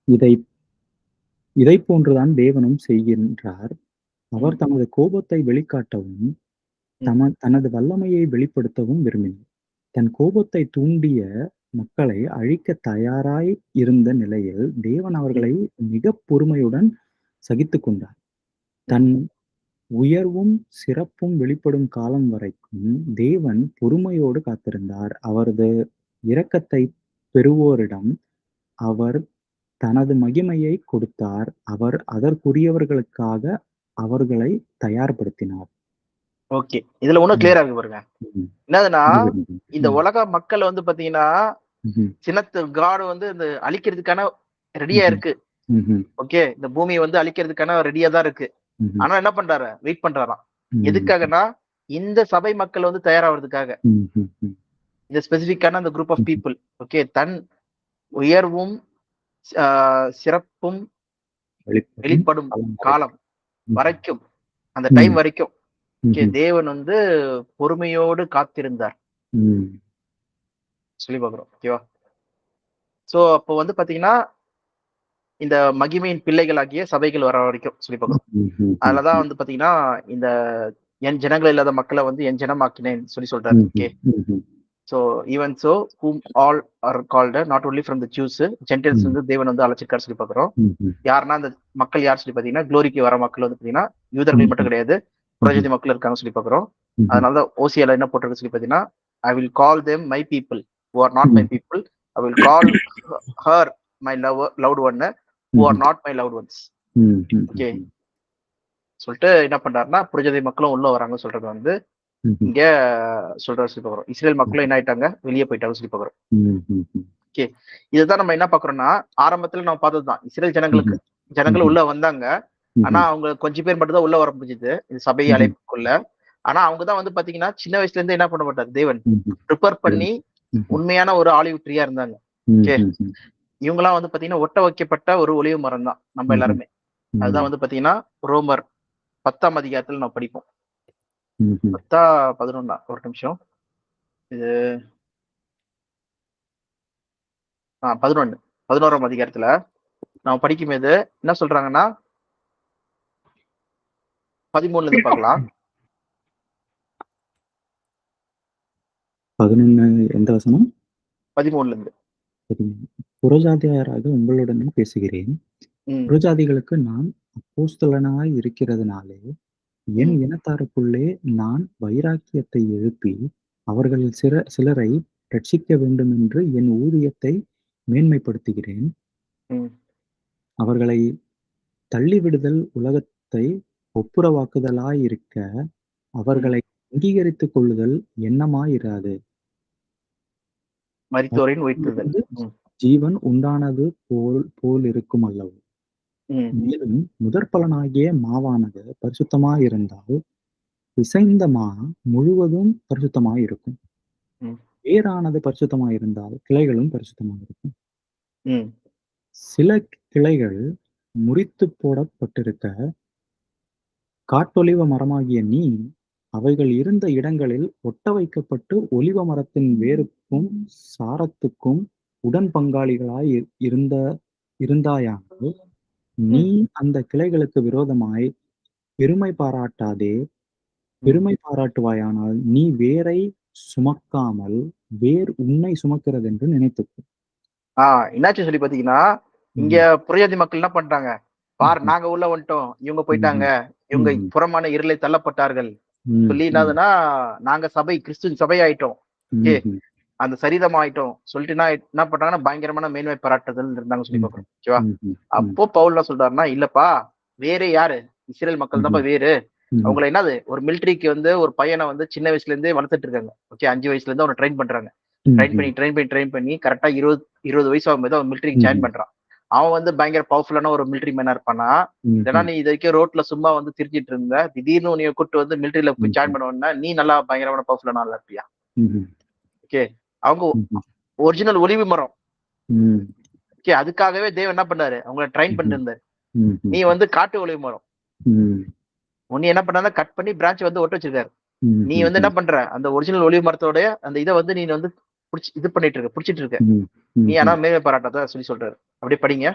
இதை இதைப் போன்றுதான் தேவனும் செய்கின்றார். அவர் ம், தமது கோபத்தை வெளிக்காட்டவும், ம், தனது வல்லமையை வெளிப்படுத்தவும் விரும்பினார். தன் கோபத்தை தூண்டிய மக்களை அழிக்கத் தயாராய் இருந்த நிலையில், தேவன் ம், அவர்களை மிகப் பொறுமையுடன் சகித்துக் கொண்டார். ம். தன் உயர்வும், சிறப்பும் வெளிப்படும் காலம் வரைக்கும் தேவன் பொறுமையோடு காத்திருந்தார். அவரது இரக்கத்தைப் பெறுவோரிடம் அவர் தனது மகிமையைக் கொடுத்தார். அவர் அதற்குரியவர்களுக்காக அவர்களை தயார்படுத்தினார். ஓகே. இதுல இன்னும் ம். கிளியரா இருக்கு பாருங்க. ம். என்னதுன்னா, புரியுது. இந்த ம். உலக மக்கள் வந்து பாத்தீங்கன்னா, ம்ஹ்ம். காட் வந்து இந்த அழிக்கிறதுக்கான ரெடியா ம்ஹ்ம். இருக்கு. ம்ஹ்ம். ஓகே. இந்த பூமிய வந்து அழிக்கிறதுக்கான ரெடியா தான் இருக்கு. ம்ஹ்ம். ஆனா என்ன பண்றாரு? வெயிட் பண்றாராம். ம்ஹ்ம். எதுக்காகன்னா, இந்த சபை மக்கள் வந்து தயாராவறதுக்காக. ம்ஹ்ம். இந்த ஸ்பெசிஃபிக்கான அந்த குரூப் ஆஃப் ம்ஹ்ம். பீப்பிள். ஓகே. தன் உயர்வும், ஆ சிறப்பும் வெளிப்படும் வெளிப்படும் காலம் காலம் வரைக்கும். ம்ஹ்ம். வரைக்கும், அந்த டைம் ம். வரைக்கும். ஓகே. ம்ஹ்ம். தேவன் வந்து பொறுமையோடு காத்திருந்தார். ம். சொல்லி பார்க்கிறோம். ஓகேவா? சோ அப்போ வந்து பாத்தீங்கன்னா, இந்த மகிமையின் பிள்ளைகளாகிய சபைகள் வர வரைக்கும் சொல்லி பார்க்கிறோம். அதுல தான் ம்ஹ்ஹ்ஹ்ம். வந்து பாத்தீங்கன்னா, இந்த என் ஜனங்கள் இல்லாத மக்கள வந்து என் ஜனமாக்கினேன் சொல்லி சொல்றாரு. ம்ஹ்ம். ஓகே. ம்ஹ்ம். So even so whom all are called not only from the Jews, Gentiles ம். வந்து தேவன் வந்து அழைச்சிருக்காரு சொல்லி பார்க்கிறோம். ம்ஹ்ம். யாருன்னா அந்த மக்கள் யார் சொல்லி பார்த்தீங்கன்னா, குளோரிக்கு வர மக்கள் வந்து பார்த்தீங்கன்னா, யூதர்கள் மட்டும் ம்ஹ்ம். கிடையாது. ம்ஹ்ம். புறஜாதி மக்கள் இருக்காங்கன்னு சொல்லி பார்க்கிறோம். ம்ஹ்ம். அதனால தான் ஓசியால என்ன போட்டிருக்கு சொல்லி பார்த்தீங்கன்னா, "I will call them my people who are not my hmm. People. I will call her my loved one who are hmm. Not my loved ones." Okay. Hmm. சொல்லிட்டு என்ன பண்றாருன்னா, புறஜாதி மக்களும் உள்ள வராங்கன்னு சொல்றது வந்து ம்ஹ்ம். இங்க சொல்றாரு சொல்லி பார்க்கிறோம். இஸ்ரேல் மக்களும் என்ன ஆயிட்டாங்க? வெளிய போயிட்டாங்கன்னு சொல்லி பார்க்கிறோம். ம்ஹ்ஹ்ம். ஓகே. இதுதான் நம்ம என்ன பார்க்கிறோம்னா, ஆரம்பத்துல நம்ம பார்த்தது தான். இஸ்ரேல் ம்ஹ்ம். ஜனங்கள் ம்ஹ்ம். உள்ள வந்தாங்க. ஆனா, ம்ஹ்ம். அவங்க கொஞ்சம் பேர் மட்டும் தான் உள்ள வர முடிஞ்சது. இந்த சபை ம்ஹ்ம். அழைப்புக்குள்ள. ஆனா, அவங்க தான் வந்து பாத்தீங்கன்னா, சின்ன வயசுல இருந்தே என்ன பண்ண மாட்டாரு தேவன். ம்ஹ்ம். பிரிப்பேர் ம். பண்ணி ம்ஹ்ம். உண்மையான ஒரு ஆலிவ் ட்ரீயா இருந்தாங்க. ஓகே. ம்ஹ்ஹ்ம். இவங்கலாம் வந்து பாத்தீங்கன்னா, ஒட்ட வைக்கப்பட்ட ஒரு ஒலிவ மரம் தான். நம்ம ம்ஹ்ம். எல்லாருமே. ம். அதுதான் வந்து பாத்தீங்கன்னா, ரோமர் 10ஆம் அதிகாரத்துல நம்ம படிப்போம். ம்ஹ்ம். 10ஆ 11ஆ? ஒரு நிமிஷம். இது 11. 11ஆம் அதிகாரத்துல நம்ம படிக்கும்போது என்ன சொல்றாங்கன்னா, 13ல இருந்து பார்க்கலாம். 11 எந்த வசனம்? 13 இருந்து. சரிங்க. புறஜாதியாராக உங்களுடனும் பேசுகிறேன். ம், புறஜாதிகளுக்கு நான் அப்போஸ்தலனாய் இருக்கிறதுனாலே, என் ம், இனத்தாருக்குள்ளே நான் வைராக்கியத்தை எழுப்பி, அவர்களில் சிலரை இரட்சிக்க வேண்டுமென்று என் ஊழியத்தை மேன்மைப்படுத்துகிறேன். ம், அவர்களைத் தள்ளிவிடுதல் உலகத்தை ஒப்புரவாக்குதலாயிருக்க, ம். அவர்களை அங்கீகரித்துக் கொள்ளுதல் எண்ணமாயிராது. மரித்தோரின் உயிர்த்தெழுதல். அவர்களிலிருந்து ம், ஜீவன் உண்டானது போலிருக்கும் அல்லவோ? ம், மேலும் முதற்பலனாகிய மாவானது பரிசுத்தமாயிருந்தால், பிசைந்த மா முழுவதும் பரிசுத்தமாயிருக்கும். ம், வேரானது பரிசுத்தமாயிருந்தால், கிளைகளும் பரிசுத்தமாயிருக்கும். ம். சில கிளைகள் முறித்துப் போடப்பட்டிருக்க, காட்டொலிவ மரமாகிய நீ, அவைகள் இருந்த இடங்களில் ஒட்ட வைக்கப்பட்டு, ஒலிவ மரத்தின் வேருக்கும் சாரத்துக்கும் உடன் பங்காளிகளாய் இருந்தாயானால், நீ ம், அந்த கிளைகளுக்கு விரோதமாய் பெருமை பாராட்டாதே. ம். பெருமை பாராட்டுவாயானால், நீ வேரை சுமக்காமல், வேர் உன்னை சுமக்கிறதென்று நினைத்துக்கொள். என்னாச்சு சொல்லி பாத்தீங்கன்னா, இங்க ம். புறஜாதி மக்கள் என்ன பண்றாங்க? பார் ம்ஹ்ம். நாங்க உள்ள வந்துட்டோம். இவங்க போயிட்டாங்க. ம்ஹ்ம். இவங்க ம்ஹ்ம். புறமான இருளை தள்ளப்பட்டார்கள். ம். சொல்லி ம். என்னதுன்னா, நாங்க சபை கிறிஸ்துவின் சபை ஆயிட்டோம். ஓகே. ம்ஹ்ம். அந்த சரீரம் ஆயிட்டோம். சொல்லிட்டு என்ன பண்றாங்கன்னா, பயங்கரமான மேன்மை பாராட்டுதல் இருந்தாங்க சொல்லி ம்ஹ்ம். பார்க்கிறோம். ஓகேவா? ம்ஹ்ம். ம். அப்போ பவுல் என்ன சொல்றாருன்னா, இல்லப்பா வேறே யாரு? இஸ்ரேல் மக்கள் தான்ப்பா ம்ஹ்ம். வேறு. ம்ஹ்ம். அவங்கள என்னது ஒரு மிலிட்டரிக்கு வந்து ஒரு பையனை வந்து சின்ன வயசுல இருந்தே வளர்த்துட்டு இருக்காங்க. ஓகே 5 வயசுல இருந்து அவனை ட்ரெயின் பண்றாங்க. ம்ஹ்ம். ட்ரெயின் பண்ணி கரெக்ட்டா 20 வயசு ஆகும்போது அவன் மிலிட்டரிக்கு ஜாயின் ம்ஹ்ம். பண்றான். அவன் வந்து பயங்கர பவர்ஃபுல்லான ஒரு மிலிட்டரி மேனா இருப்பானா? இல்லன்னா ம்ஹ்ம். நீ இது வரைக்கும் ரோட்ல சும்மா வந்து திரிஞ்சிட்டு இருந்த. திடீர்னு உன்னைய கூட்டு வந்து மிலிட்டரில போய் ஜாயின் ம்ஹ்ம். பண்ணுவேன்னா, நீ நல்லா பயங்கரமான பவர்ஃபுல்லான ஆளா இருப்பியா? ம்ஹ்ம். ஓகே. அவங்க ம்ஹ்ம். ஒரிஜினல் ஒலிவு மரம். ம். ஓகே. அதுக்காகவே தேவன் என்ன பண்ணாரு? அவங்கள ட்ரெயின் ம்ஹ்ம். பண்ணிட்டு இருந்தாரு. ம்ஹ்ம். நீ வந்து காட்டு ஒலிவு மரம். ம். உன்னைய என்ன பண்ணாருன்னா கட் பண்ணி பிரான்ச் வந்து ஒட்ட வச்சிருக்காரு. நீ வந்து என்ன ம்ஹ்ம். பண்ற? அந்த ஒரிஜினல் ஒலிவு மரத்தோட அந்த இத வந்து நீ வந்து இது பண்ணிட்டு இருக்க, புடிச்சிட்டு இருக்க. ம். நீ ஆனா ம்ஹ்ம். மேன்மை பாராட்டாத சொல்லி சொல்றாரு. அப்படியே படிங்க.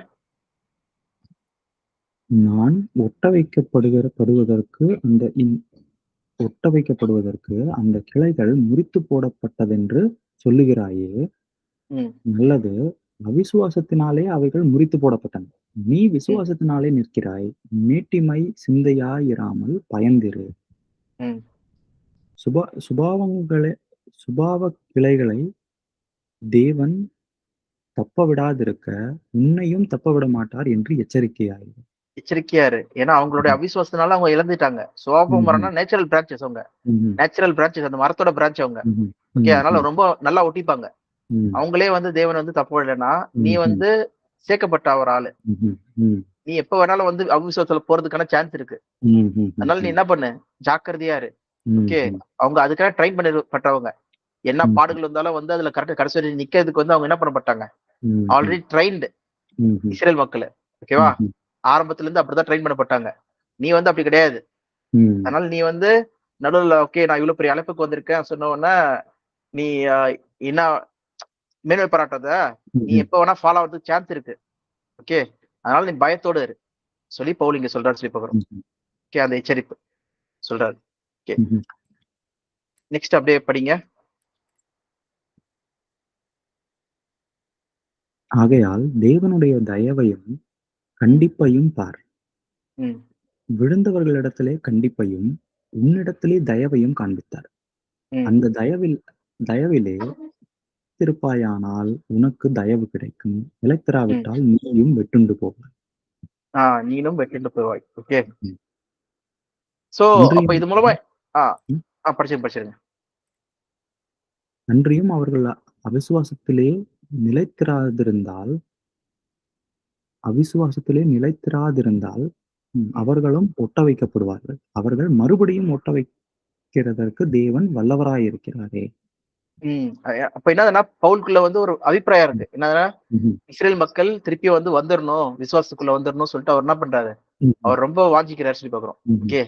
நான் ஒட்ட வைக்கப்படுவதற்கு அந்த கிளைகள் முறித்துப் போடப்பட்டதென்று சொல்லுகிறாயே, ம், நல்லது. அவிசுவாசத்தினாலே அவைகள் முறித்துப் போடப்பட்டன. நீ ம், விசுவாசத்தினாலே நிற்கிறாய். மேட்டிமை சிந்தையாயிராமல் பயந்திரு. ம். சுபா சுபாவங்களே சுபாவக் கிளைகளை தேவன் தப்பவிடாதிருக்க, உன்னையும் தப்பவிட மாட்டார் என்று எச்சரிக்கையாயிரு. எச்சரிக்கையா இரு. ஏன்னா அவங்களுடைய ம்ஹ்ம். அவிசுவாசத்தினால அவங்க இழந்துட்டாங்க. சுவாப ம்ஹ்ம். மரம்னா நேச்சுரல் பிரான்சஸ் அவங்க. ம்ஹ்ம். நேச்சுரல் பிரான்சஸ் அந்த மரத்தோட பிரான்ச் அவங்க. ம்ஹ்ம். ஓகே. அதனால ம்ஹ்ம். ரொம்ப நல்லா ஒட்டிப்பாங்க. ம். அவங்களே வந்து தேவன் வந்து தப்பு இல்லன்னா, நீ ம்ஹ்ம். வந்து சேர்க்கப்பட்ட ஒரு ஆளு. ம்ஹ்ம். ம். நீ எப்ப வேணாலும் வந்து அவிசுவாசத்துல போறதுக்கான சான்ஸ் இருக்கு. அதனால நீ ம்ஹ்ஹ்ம். என்ன பண்ணு? ஜாக்கிரதையா இரு. ஓகே. ம்ஹ்ம். அவங்க அதுக்காக ட்ரெயின் பண்ணப்பட்டவங்க. என்ன ம்ஹ்ம். பாடுகள் வந்தாலும் வந்து அதுல கரெக்ட்டா கடைசி வரையும் நிக்கிறதுக்கு வந்து அவங்க என்ன பண்ணப்பட்டாங்க? ம்ஹ்ம். ஆல்ரெடி ட்ரெயின்டு ம்ஹ்ம். இஸ்ரேல் மக்களு. ஓகேவா? ம்ஹ்ம். ஆரம்பத்துல இருந்து அப்படிதான் ட்ரெயின் பண்ணப்பட்டாங்க. நீ வந்து அப்படி கிடையாது. ம். அதனால நீ வந்து நடுவுல ஓகே நான் இவ்வளவு பெரிய அழைப்புக்கு வந்திருக்கேன் சொன்ன உடனே, நீ என்ன மேன்மை பாராட்டாத. நீ ம்ஹ்ம். எப்ப வேணா ஃபாலோ ஆவறதுக்கு சான்ஸ் இருக்கு. ஓகே. அதனால நீ பயத்தோட இரு. சொல்லி பவுல் இங்க சொல்றாரு சொல்லி பார்க்கிறோம். ம்ஹ்ம். ஓகே. அந்த எச்சரிப்பு சொல்றாரு. ஓகே. ம்ஹ்ம். நெக்ஸ்ட் அப்படியே படிங்க. ஆகையால் தேவனுடைய தயவையும் கண்டிப்பையும் பார். ம். விழுந்தவர்களிடத்திலே கண்டிப்பையும், உன்னிடத்திலே தயவையும் காண்பித்தார். ம். அந்த தயவிலே நிலைத்திருப்பாயானால் உனக்கு தயவு கிடைக்கும். ம். நிலைத்திராவிட்டால் நீயும் வெட்டுண்டு போவாய். நீனும் வெட்டுண்டு போவாய். ஓகே. ம். சோ அப்ப அன்றியும் இது மூலமா ஆ, ம். படிச்சிருங்க. அன்றியும் அவர்கள் அவிசுவாசத்திலே நிலைத்திராதிருந்தால் அவிசுவாசத்திலே நிலைத்திராதிருந்தால் ம். அவர்களும் ஒட்ட வைக்கப்படுவார்கள். அவர்கள் மறுபடியும் ஒட்ட வைக்கிறதற்கு தேவன் வல்லவராயிருக்கிறாரே. ம். அப்ப என்னதுன்னா, பவுலுக்குள்ள வந்து ஒரு அபிப்பிராயம் ம். இருக்கு. என்னதுன்னா, ம்ஹ்ம். இஸ்ரேல் மக்கள் திருப்பி வந்து வந்துரணும். விசுவாசத்துக்குள்ள வந்துரணும்னு சொல்லிட்டு அவர் என்ன பண்றாரு? ம்ஹ்ம். அவர் ரொம்ப வாஞ்சிக்கிறாரு சொல்லி பார்க்கிறோம். ம்ஹ்ம். ஓகே.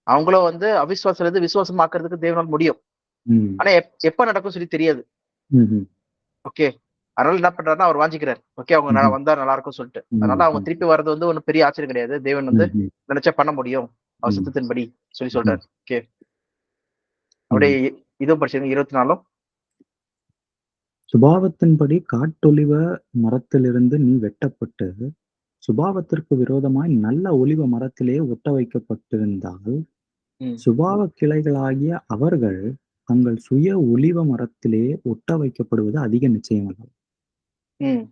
அவங்களும் வந்து அவிசுவாசத்துல இருந்து விசுவாசமாக்குறதுக்கு தேவனால் முடியும். ம். ஆனா எப்ப நடக்கும்னு சொல்லி தெரியாது. ம்ஹ்ம். ஓகே. அதனால என்ன பண்றாருன்னா, அவர் வாஞ்சிக்கிறாரு. ஓகே. அவங்க ம்ஹ்ம். வந்தா நல்லா இருக்கும்னு சொல்லிட்டு. அதனால அவங்க ம்ஹ்ம். திருப்பி வர்றது வந்து ஒண்ணும் பெரிய ஆச்சரியம் கிடையாது. தேவன் வந்து ம்ஹ்ம். நினைச்சா பண்ண முடியும். அவர் ம். சித்தத்தின்படி சொல்லி ம்ஹ்ம். சொல்றாரு. ஓகே. அப்படியே ம். இதுவும் படிச்சிருங்க 24. சுபாவத்தின்படி காட்டொலிவ மரத்திலிருந்து நீ வெட்டப்பட்டு, சுபாவத்திற்கு விரோதமாய் நல்ல ஒலிவ மரத்திலே ஒட்ட வைக்கப்பட்டிருந்தால், ம். சுபாவக் கிளைகளாகிய அவர்கள் தங்கள் சுய ஒலிவ மரத்திலே ஒட்ட வைக்கப்படுவது அதிக நிச்சயமல்லவா? ம்.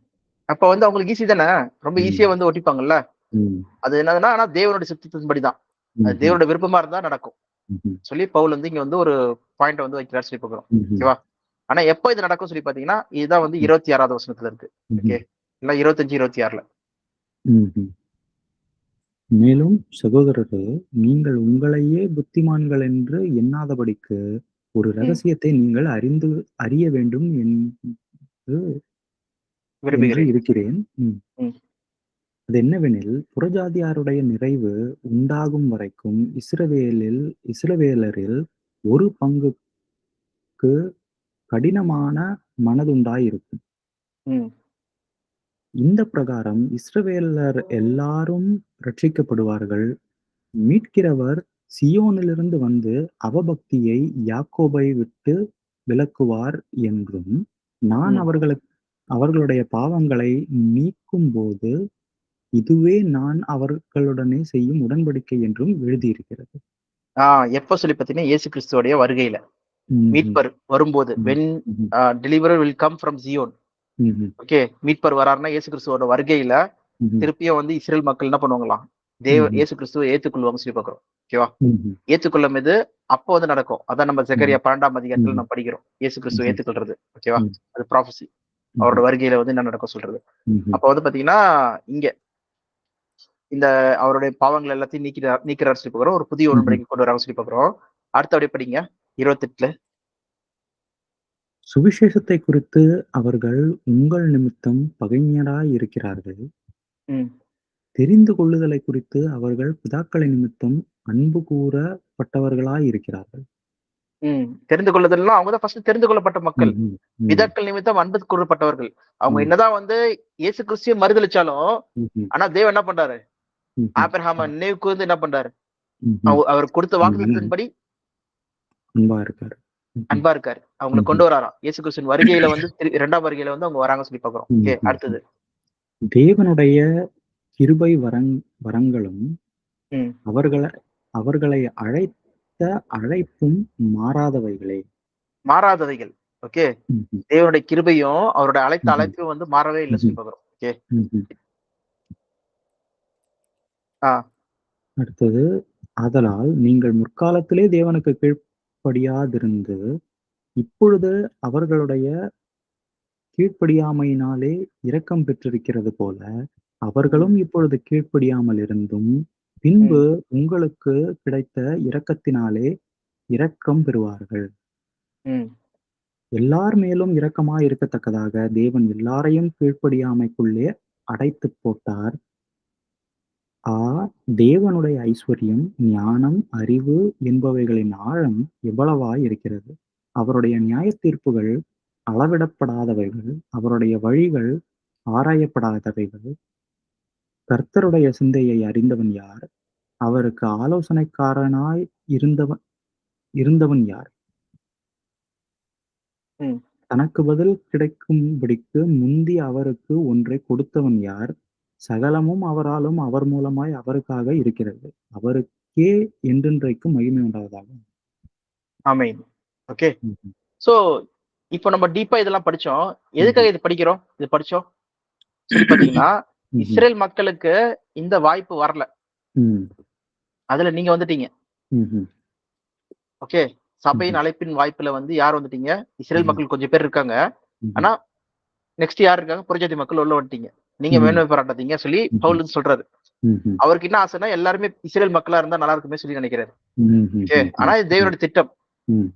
அப்ப வந்து அவங்களுக்கு ஈஸி தானே. ரொம்ப ஈஸியா ம். வந்து ஒட்டிப்பாங்கல்ல. ம். அது என்னதுன்னா, ஆனா தேவனுடைய சித்தத்தின்படி தான். அது ம்ஹ்ம். தேவனுடைய விருப்பமா இருந்தா நடக்கும். ம்ஹ்ம். சொல்லி பவுல் வந்து இங்க வந்து ஒரு பாயிண்ட் வந்து வைக்கிறார் சொல்லி பார்க்கிறோம். ம்ஹ்ம். ஓகேவா? ஆனா எப்ப இது நடக்கும் சொல்லி பார்த்தீங்கன்னா, இதுதான் வந்து ம். 26வது வசனத்துல இருக்கு. ம்ஹ்ம். ஓகே. இல்ல 25, 26ல. ம்ஹ்ம். மேலும் சகோதரரே, நீங்கள் உங்களையே புத்திமான்கள் என்று எண்ணாதபடிக்கு, ஒரு ம். ரகசியத்தை நீங்கள் அறிய வேண்டும் என்று விரும்புகிறேன். இருக்கிறேன். ம். அது என்னவெனில், புறஜாதியாருடைய நிறைவு உண்டாகும் வரைக்கும் இஸ்ரவேலரில் ஒரு பங்குக்கு கடினமான மனதுண்டாயிருக்கும். ம். இந்த பிரகாரம் இஸ்ரவேலர் எல்லாரும் இரட்சிக்கப்படுவார்கள். மீட்கிறவர் சீயோனிலிருந்து வந்து அவபக்தியை யாக்கோபை விட்டு விலக்குவார் என்றும், நான் ம். அவர்களுடைய பாவங்களை நீக்கும்போது, இதுவே நான் அவர்களுடனே செய்யும் உடன்படிக்கை என்றும் எழுதியிருக்கிறது. ஆ எப்ப சொல்லி பார்த்தீங்கன்னா, இயேசு கிறிஸ்துவோடைய வருகையில. ம்ஹ்ம். மீட்பர் வரும்போது. ம். வென் ம்ஹ்ம். Deliverer will come from Zion. ம்ஹ்ம். ஓகே. மீட்பர் வராருன்னா, இயேசு கிறிஸ்துவோட வருகையில ம்ஹ்ம். திருப்பியும் வந்து இஸ்ரேல் மக்கள் என்ன பண்ணுவாங்களாம்? ம்ஹ்ம். இயேசு கிறிஸ்துவ ஏத்துக்கொள்வாங்கன்னு சொல்லி பார்க்கிறோம். ஓகேவா? ம்ஹ்ம். ஏத்துக்கொள்ளும் இது அப்போ வந்து நடக்கும். அதான் நம்ம ம்ஹ்ம். ஜெகரியா 12ஆம் அதிகாரத்துல ம்ஹ்ம். நம்ம படிக்கிறோம். இயேசு கிறிஸ்துவ ம்ஹ்ம். ஏத்துக்கொள்றது. ஓகேவா? ம். அது ப்ராஃபசி. அவரோட ம்ஹ்ம். வருகையில வந்து என்ன நடக்கும் சொல்றது. ம்ஹ்ம். அப்ப வந்து பாத்தீங்கன்னா, இங்க இந்த அவருடைய பாவங்கள் எல்லாத்தையும் நீக்கிறார் சொல்லி பார்க்கிறோம். ஒரு புதிய ம்ஹ்ம். உடன்படிக்கை கொண்டு வராங்கன்னு சொல்லி பார்க்கிறோம். அடுத்து அப்படியே படிங்க. 28ல. சுவிசேஷத்தை குறித்து அவர்கள் உங்கள் நிமித்தம் பகைஞராயிருக்கிறார்கள். ம். தெரிந்து கொள்ளுதலை குறித்து அவர்கள் பிதாக்களின் நிமித்தம் அன்பு கூறப்பட்டவர்களாயிருக்கிறார்கள். தெரிந்து கொள்ளுதல்னா, அவங்க தான் ஃபர்ஸ்ட் தெரிந்து கொள்ளப்பட்ட மக்கள். ம்ஹ்ம். ம். பிதாக்கள் நிமித்தம் அன்பு கூறப்பட்டவர்கள். அவங்க ம். என்னதான் வந்து இயேசு கிறிஸ்துவ மறுதலிச்சாலும், ம்ஹ்ம். ஆனா தேவன் என்ன பண்றாரு? ம்ஹ்ம். ஆபிரகாம நினைவு கூர்ந்து என்ன பண்றாரு? ம்ஹ்ம். அவர் கொடுத்த அவங்க மேல வாக்குத்தத்தத்தின்படி அன்பா இருக்காரு. ம்ஹ்ம். அன்பா இருக்காரு. அவங்கள ம்ஹ்ம். கொண்டு வராராம். இயேசு கிறிஸ்துவின் வருகையில வந்து 2ஆம் வருகையில வந்து அவங்க வராங்கன்னு சொல்லி பார்க்கிறோம். ஓகே. ம்ஹ்ம். அடுத்தது. தேவனுடைய கிருபை வரங்களும் ம். அவர்கள அவர்களை அழைத்த அழைப்பும் மாறாதவைகளே. மாறாதவைகள். ஓகே. ம்ஹ்ம். தேவனுடைய கிருபையும், அவருடைய அழைத்த ம்ஹ்ம். அழைப்பும் வந்து மாறவே இல்ல ம்ஹ்ம். சொல்லி பார்க்கிறோம். ஓகே. ம்ஹ்ம். ஆ. அடுத்தது, ஆதலால் நீங்கள் முற்காலத்திலே தேவனுக்கு கீழ்ப்படியாதிருந்து, இப்பொழுது அவர்களுடைய கீழ்ப்படியாமையினாலே இரக்கம் பெற்றிருக்கிறது போல, ம். அவர்களும் இப்பொழுது கீழ்ப்படியாமல் இருந்தும், ம். பின்பு உங்களுக்கு கிடைத்த இரக்கத்தினாலே இரக்கம் பெறுவார்கள். ம். எல்லார் மேலும் இரக்கமாயிருக்கத்தக்கதாக தேவன் எல்லாரையும் கீழ்ப்படியாமைக்குள்ளே அடைத்துப் போட்டார். ஆ தேவனுடைய ஐசுவரியம், ஞானம், அறிவு என்பவைகளின் ஆழம் எவ்வளவாய் இருக்கிறது! அவருடைய நியாயத்தீர்ப்புகள் அளவிடப்படாதவைகள், அவருடைய வழிகள் ஆராயப்படாதவைகள். கர்த்தருடைய சிந்தையை அறிந்தவன் யார்? அவருக்கு ஆலோசனைக்காரனாய் இருந்தவன் இருந்தவன் யார்? ம். தனக்கு பதில் கிடைக்கும்படிக்கு முந்தி அவருக்கு ஒன்றைக் கொடுத்தவன் யார்? சகலமும் அவராலும் அவர் மூலமாய் அவருக்காக இருக்கிறது. அவருக்கே என்றென்றைக்கும் மகிமை உண்டாவதாக. ஆமென். ஓகே. ம்ஹ்ம். சோ, இப்போ நம்ம டீப்பா இதெல்லாம் படிச்சோம். ம்ஹ்ம். எதுக்காக இது படிக்கிறோம்? இது படிச்சோம் சொல்லி பார்த்தீங்கன்னா, ம்ஹ்ம். இஸ்ரேல் மக்களுக்கு இந்த வாய்ப்பு வரல. ம். அதுல நீங்க வந்துட்டீங்க. ம்ஹ்ம். ஓகே. சபையின் ம்ஹ்ம். அழைப்பின் வாய்ப்புல வந்து யார் வந்துட்டீங்க? இஸ்ரேல் ம்ஹ்ம். மக்கள் கொஞ்சம் பேர் இருக்காங்க. ம்ஹ்ம். ஆனா, நெக்ஸ்ட் யார் இருக்காங்க? புறஜாதி மக்கள் உள்ள வந்துட்டீங்க. நீங்க ம். மேன்மை பாராட்டாதீங்க சொல்லி ம்ஹ்ம். பவுல் வந்து சொல்றாரு. ம்ஹ்ம். அவருக்கு என்ன ஆசைன்னா, எல்லாருமே இஸ்ரேல் மக்களா இருந்தா நல்லா இருக்குமே சொல்லி நினைக்கிறாரு. ஓகே. ஆனா ம்ஹ்ஹ்ஹ்ம். இது ம். தேவனுடைய திட்டம். ம்.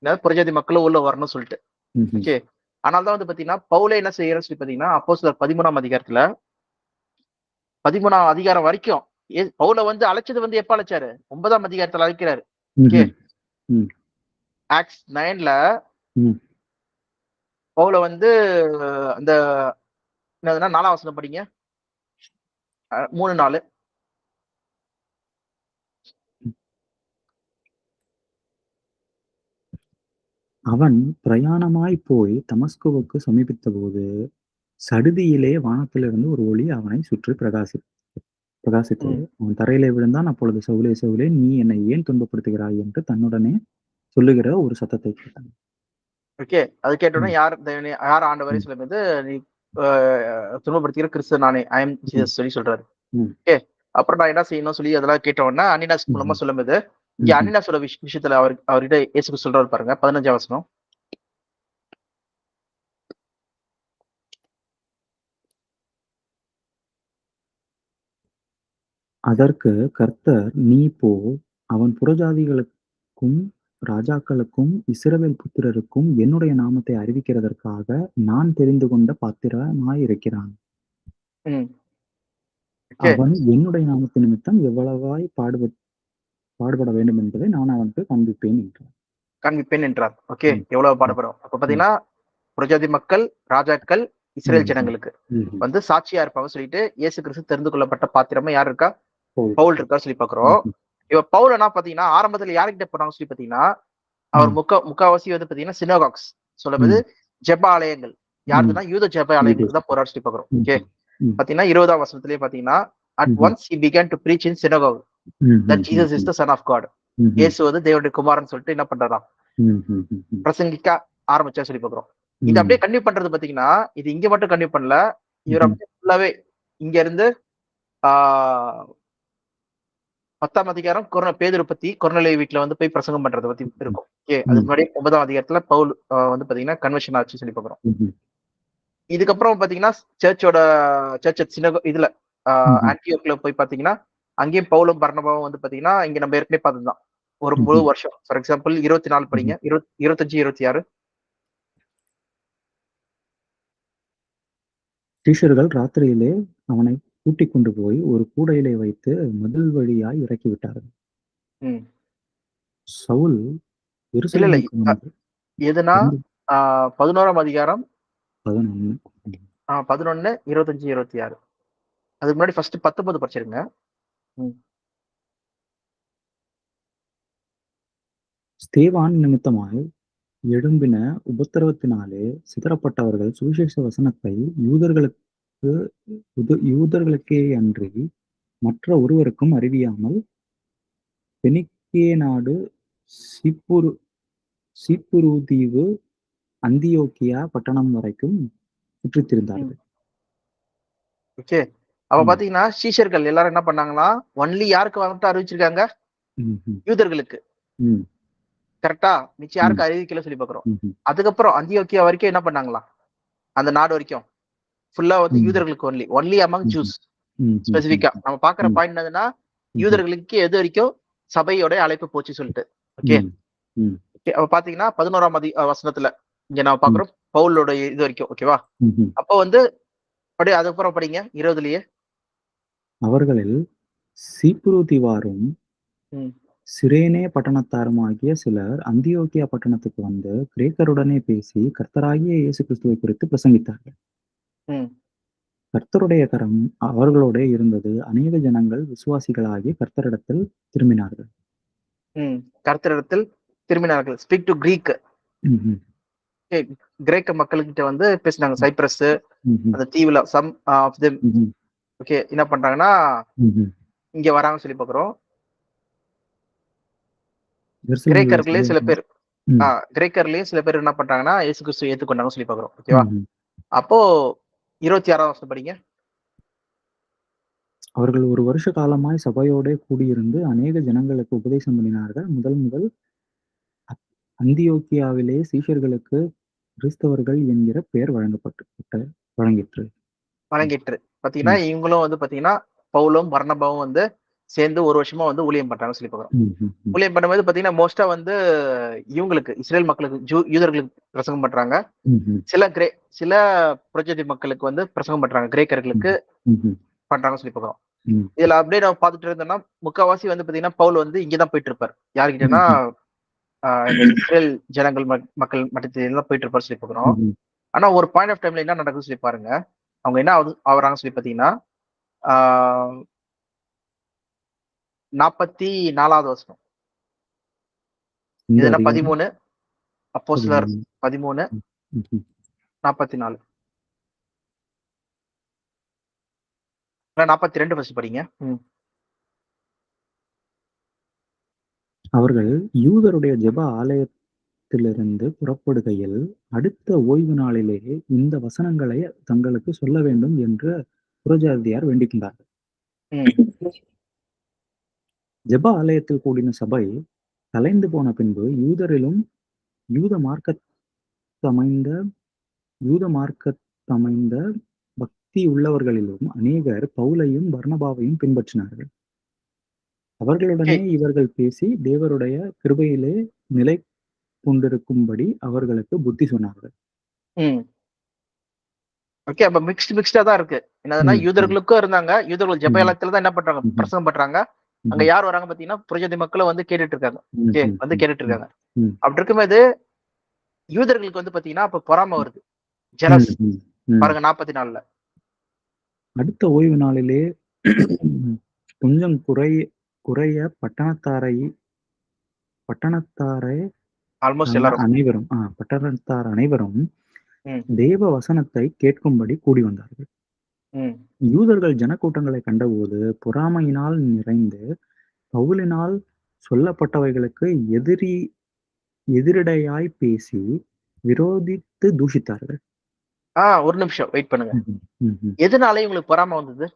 அதாவது புறஜாதி மக்களும் உள்ள வரணும்னு சொல்லிட்டு. ம்ஹ்ம். ஓகே. அதனால தான் வந்து பார்த்தீங்கன்னா, பவுலே என்ன செய்யறாருன்னு சொல்லி பார்த்தீங்கன்னா, அப்போஸ்தலர் 13ஆம் அதிகாரத்துல 13ஆம் அதிகாரம் வரைக்கும் பவுல வந்து அழைச்சது வந்து எப்ப அழைச்சாரு? 9ஆம் அதிகாரத்துல அழைக்கிறாரு. ஓகே. ம்ஹ்ம். ம். ஆக்ட்ஸ் 9ல ம். பவுல வந்து அந்த என்னதுன்னா 4ஆம் வசனம் படிங்க. 3, 4. அவன் பிரயாணமாய் போய் தமஸ்குவுக்கு சமீபித்தபோது சடுதியிலே வானத்திலிருந்து ஒரு ஒளி அவனை சுற்றி பிரகாசித்தது. ம். அவன் தரையிலே விழுந்தான். அப்பொழுது சவுலே, சவுலே, நீ என்னை ஏன் துன்பப்படுத்துகிறாய் என்று தன்னுடனே சொல்லுகிற ஒரு சத்தத்தை கேட்டான். ஓகே. அது கேட்டோனே ம், யார் ஆண்டவரே ம், சொல்லும்போது, நீ துன்பப்படுத்துகிற கிறிஸ்து நானே. ஐ அம் ம், ஜீசஸ் சொல்லி சொல்றாரு. ம், ஓகே. அப்புறம் நான் என்ன செய்யணும் சொல்லி அதெல்லாம் கேட்ட உடனே அனினாஸ் மூலமா ம், சொல்லும்போது, இங்க ம். அனினாஸோட விஷயத்துல அவர்கிட்ட இயேசு கிறிஸ்து சொல்றாரு பாருங்க. 15ஆம் வசனம். அதற்கு கர்த்தர், நீ போ, அவன் புறஜாதிகளுக்கும் ராஜாக்களுக்கும் இஸ்ரவேல் புத்திரருக்கும் என்னுடைய நாமத்தை அறிவிக்கிறதற்காக நான் தெரிந்து கொண்ட பாத்திரமாயிருக்கிறான். ம். ஓகே. அவன் என்னுடைய நாமத்து நிமித்தம் எவ்வளவாய் பாடுபட வேண்டும் என்பதை நான் அவனுக்கு காண்பிப்பேன் என்றார். காண்பிப்பேன் என்றார். ஓகே. ம், எவ்வளவு ம், பாடுபடும். அப்ப ம், பாத்தீங்கன்னா, புறஜாதி மக்கள், ராஜாக்கள், இஸ்ரேல் ம், ம், ஜனங்களுக்கு ம். வந்து சாட்சியா இருப்பாங்க சொல்லிட்டு, இயேசு கிறிஸ்து தெரிந்து கொள்ளப்பட்ட பாத்திரமா யார் இருக்கா? பவுல். பவுல் இருக்காரு சொல்லி பாக்குறோம். ம், இப்ப பவுல் என்ன பாத்தீங்கன்னா, ஆரம்பத்துல யார்கிட்ட போனாங்க சொல்லி பாத்தீங்கன்னா, அவர் ம், முக்காவாசி வந்து பாத்தீங்கன்னா சினோகாக்ஸ் சொல்லும்போது ம், ஜெப ஆலயங்கள். ம். யாருதுன்னா யூத ஜெப இது. ஆலயங்களுக்கு தான் போறாரு சொல்லி பாக்குறோம். ம், ஓகே. ம், பாத்தீங்கன்னா 20ஆம் வசனத்திலேயே பாத்தீங்கன்னா, அட் ம், once he began to preach in synagogue ம், that ம், Jesus is ம், the son of God. ம், ம், இயேசு வந்து தேவனுடைய குமாரன் சொல்லிட்டு என்ன பண்றாராம்? ம், ம், ம், ம். பிரசங்கிக்க ஆரம்பிச்சா சொல்லி பாக்குறோம். இது ம், அப்படியே கன்டினியூ பண்றது பாத்தீங்கன்னா, இது இங்க மட்டும் கன்டினியூ பண்ணல. இவர் ம்ஹ்ம். அப்படியே ஃபுல்லாவே இங்க இருந்து ஆ 10ஆம் அதிகாரம் பேதுரு பத்தி கொர்நேலியு வீட்ல வந்து போய் பிரசங்கம் பண்றத பத்தி இருக்கும். ஓகே. அதுக்கு ம், முன்னாடி 9ஆம் அதிகாரத்துல பவுல் வந்து பாத்தீங்கன்னா கன்வர்ஷன் ஆச்சு சொல்லி பாக்குறோம். ம்ஹ்ம். இதுக்கப்புறம் பாத்தீங்கன்னா சர்ச் இதுல ம்ஹ்ம். ஆன்டியோக்ல போய் பாத்தீங்கன்னா, அங்கேயும் பவுலும் பர்னபாவும் வந்து பாத்தீங்கன்னா, இங்க நம்ம ஏற்கனவே பார்த்ததுதான். ஒரு முழு ம்ஹ்ம். வருஷம். ஃபார் எக்ஸாம்பிள் 24 படிங்க. ம்ஹ்ம். 25, 26. சீஷர்கள் ராத்திரியிலே அவனைக் கூட்டிக் கொண்டு போய் ஒரு கூடையிலே வைத்து மதில் வழியாய் இறக்கிவிட்டார்கள். ம். சவுல் இல்ல, இல்ல. எருசலேமுக்கு வந்து எதுனா வந்து 11ஆம் அதிகாரம் 11. 11, 25, 26. அதுக்கு முன்னாடி ஃபர்ஸ்ட் 19 படிச்சிருங்க. ம். ஸ்தேவான் நிமித்தமாய் எழும்பின உபத்திரவத்தினாலே சிதறப்பட்டவர்கள் சுவிசேஷ வசனத்தை யூதர்களுக்கு யூதர்களுக்கேயன்றி மற்ற ஒருவருக்கும் அறிவியாமல் பெனிக்கே நாடு, சீப்புரு சீப்புருதீவு, அந்தியோக்கியா பட்டணம் வரைக்கும் சுற்றித் ம். திரிந்தார்கள். ஓகே. அப்ப ம். பாத்தீங்கன்னா, சீஷர்கள் எல்லாரும் என்ன பண்ணாங்கன்னா, ஒன்லி யாருக்கு வந்துட்டு அறிவிச்சிருக்காங்க? ம்ஹ்ம். யூதர்களுக்கு. ம். கரெக்ட்டா? மிச்சம் ம். யாருக்கும் அறிவிக்கல சொல்லி பார்க்கிறோம். ம்ஹ்ம். அதுக்கப்புறம் அந்தியோக்கியா வரைக்கும் என்ன பண்ணாங்களாம்? அந்த நாடு வரைக்கும். ஃபுல்லா வந்து ம். யூதர்களுக்கு ஒன்லி. ஒன்லி அமாங் ம்ஹ்ம். ஜூஸ். ம்ஹ்ஹ்ம். ஸ்பெசிஃபிக்கா. நம்ம பார்க்கிற ம். பாயிண்ட் என்னதுன்னா, ம்ஹ்ம். யூதர்களுக்கு எது வரைக்கும் சபையோட அழைப்பு போச்சு சொல்லிட்டு. ஓகே. ம். ம். ஓகே. அப்ப பார்த்தீங்கன்னா 11ஆம் வசனத்துல இங்க நம்ம ம். பார்க்கிறோம். பவுலோட இது வரைக்கும். ஓகேவா? ம்ஹ்ம். அப்போ வந்து அப்படியே அதுக்கப்புறம் படிங்க 20லயே. அவர்களில் சீப்புருதீவாரும் ம். சிரேனே பட்டணத்தாருமாகிய சிலர் அந்தியோக்கியா பட்டணத்துக்கு வந்து கிரேக்கருடனே பேசி கர்த்தராகிய இயேசு கிறிஸ்துவைக் குறித்துப் பிரசங்கித்தார்கள். ம். கர்த்தருடைய கரம் அவர்களோடே இருந்தது. அநேக ஜனங்கள் விசுவாசிகளாகி கர்த்தரிடத்தில் திரும்பினார்கள். ம். கர்த்தரிடத்தில் திரும்பினார்கள். Speak to Greek. Hmm. Okay. கிரேக்க மக்கள்கிட்ட வந்து பேசினாங்க. Cyprus hmm. அந்த தீவுல some of them. Hmm. Okay. என்ன பண்றாங்கன்னா, ம்ஹ்ம். இங்க வராங்கன்னு சொல்லி பார்க்கிறோம். எருசலேமிலுள்ள கிரேக்கர்களே சில சபையார். பேர் ம். கிரேக்கர்லயும் சில பேர் என்ன பண்றாங்கன்னா, இயேசு கிறிஸ்துவ ஏத்துக்கொண்டாங்கன்னு சொல்லி பார்க்கிறோம். ஓகேவா? ம்ஹ்ம். அப்போ 26ஆம் வசனம் படிங்க. அவர்கள் ஒரு வருஷ காலமாய் சபையோடே கூடியிருந்து அநேக ஜனங்களுக்கு உபதேசம் பண்ணினார்கள். முதல் முதல் அந்தியோக்கியாவிலே சீஷர்களுக்கு கிறிஸ்தவர்கள் என்கிற பெயர் வழங்கிற்று. ம். வழங்கிற்று. பாத்தீங்கன்னா, ம். இவங்களும் வந்து பாத்தீங்கன்னா, பவுலும், பர்னபாவும் வந்து சேர்ந்து 1 வருஷமா வந்து ஊழியம் பண்றாங்கன்னு சொல்லி பார்க்கிறோம். ம்ஹ்ம். ம். ஊழியம் பண்ணும்போது பாத்தீங்கன்னா, மோஸ்ட்டா வந்து இவங்களுக்கு இஸ்ரேல் மக்களுக்கு யூதர்களுக்கு பிரசங்கம் பண்றாங்க. ம்ஹ்ம். சில புறஜாதி மக்களுக்கு வந்து பிரசங்கம் பண்றாங்க. கிரேக்கர்களுக்கு ம். ம்ஹ்ம். பண்றாங்கன்னு சொல்லி பார்க்கிறோம். ம். இதுல அப்படியே நம்ம பார்த்துட்டு இருந்தோம்னா, முக்காவாசி வந்து பாத்தீங்கன்னா, பவுல் வந்து இங்க தான் போயிட்டு இருப்பாரு. யார்கிட்டன்னா, ம்ஹ்ம். இந்த இஸ்ரேல் ஜனங்கள் மக்கள் மட்டத்துல தான் போயிட்டு இருப்பாரு சொல்லி பார்க்கிறோம். ம்ஹ்ம். ஆனா ஒரு பாயிண்ட் ஆஃப் டைம்ல என்ன நடக்குதுன்னு சொல்லி பாருங்க. அவங்க என்ன ஆகுறாங்கன்னு சொல்லி பாத்தீங்கன்னா, ஆ 44வது வசனம். இந்த இதுனா அதிகாரம் 13. அப்போஸ்தலர் 13 ம்ஹும். 44 42 ஃபர்ஸ்ட் படிங்க. அவர்கள் யூதருடைய ஜெப ஆலயத்திலிருந்து புறப்படுகையில் அடுத்த ஓய்வு நாளிலே இந்த வசனங்களை தங்களுக்கு சொல்ல வேண்டும் என்று புறஜாதியார் வேண்டிக் கொண்டார்கள். ஜெப ஆலயத்தில் கூடின சபை கலைந்து போன பின்பு யூதரிலும் யூத மார்க்கத்தமைந்த பக்தி உள்ளவர்களிலும் அநேகர் பவுலையும் பர்னபாவையும் பின்பற்றினார்கள். அவர்களுடனே இவர்கள் பேசி தேவருடைய கிருபையிலே நிலை கொண்டிருக்கும்படி அவர்களுக்கு புத்தி சொன்னார்கள். ஓகே, அப்ப மிக்ஸ்டா தான் இருக்கு. என்னதுன்னா யூதர்களுக்கும் இருந்தாங்க, யூதர்கள் ஜெபயாலயத்துல தான் என்ன பண்றாங்க, பிரசங்கம் பண்றாங்க. அங்க யார் வராங்க பாத்தீங்கன்னா புரஜாதி மக்களும் வந்து கேட்டுட்டு இருக்காங்க. ஓகே, வந்து கேட்டுட்டு இருக்காங்க. அப்படி இருக்கும்போது யூதர்களுக்கு வந்து பாத்தீங்கன்னா அப்ப பொறாம வருது, ஜெலஸ். பாருங்க 44 அடுத்த ஓய்வு நாளிலே கொஞ்சம் குறைய பட்டணத்தாரை ஆல்மோஸ்ட் எல்லாரும் பட்டணத்தார் அனைவரும் தேவ வசனத்தை கேட்கும்படி கூடி வந்தார்கள். யூதர்கள் ஜனக்கூட்டங்களை கண்டபோது பொறாமையினால் நிறைந்து பவுலினால் சொல்லப்பட்டவைகளுக்கு எதிரிடையாய் பேசி விரோதித்து தூஷித்தார்கள். ஒரு நிமிஷம் வெயிட் பண்ணுங்க. எதனால உங்களுக்கு பொறாமை வந்தது?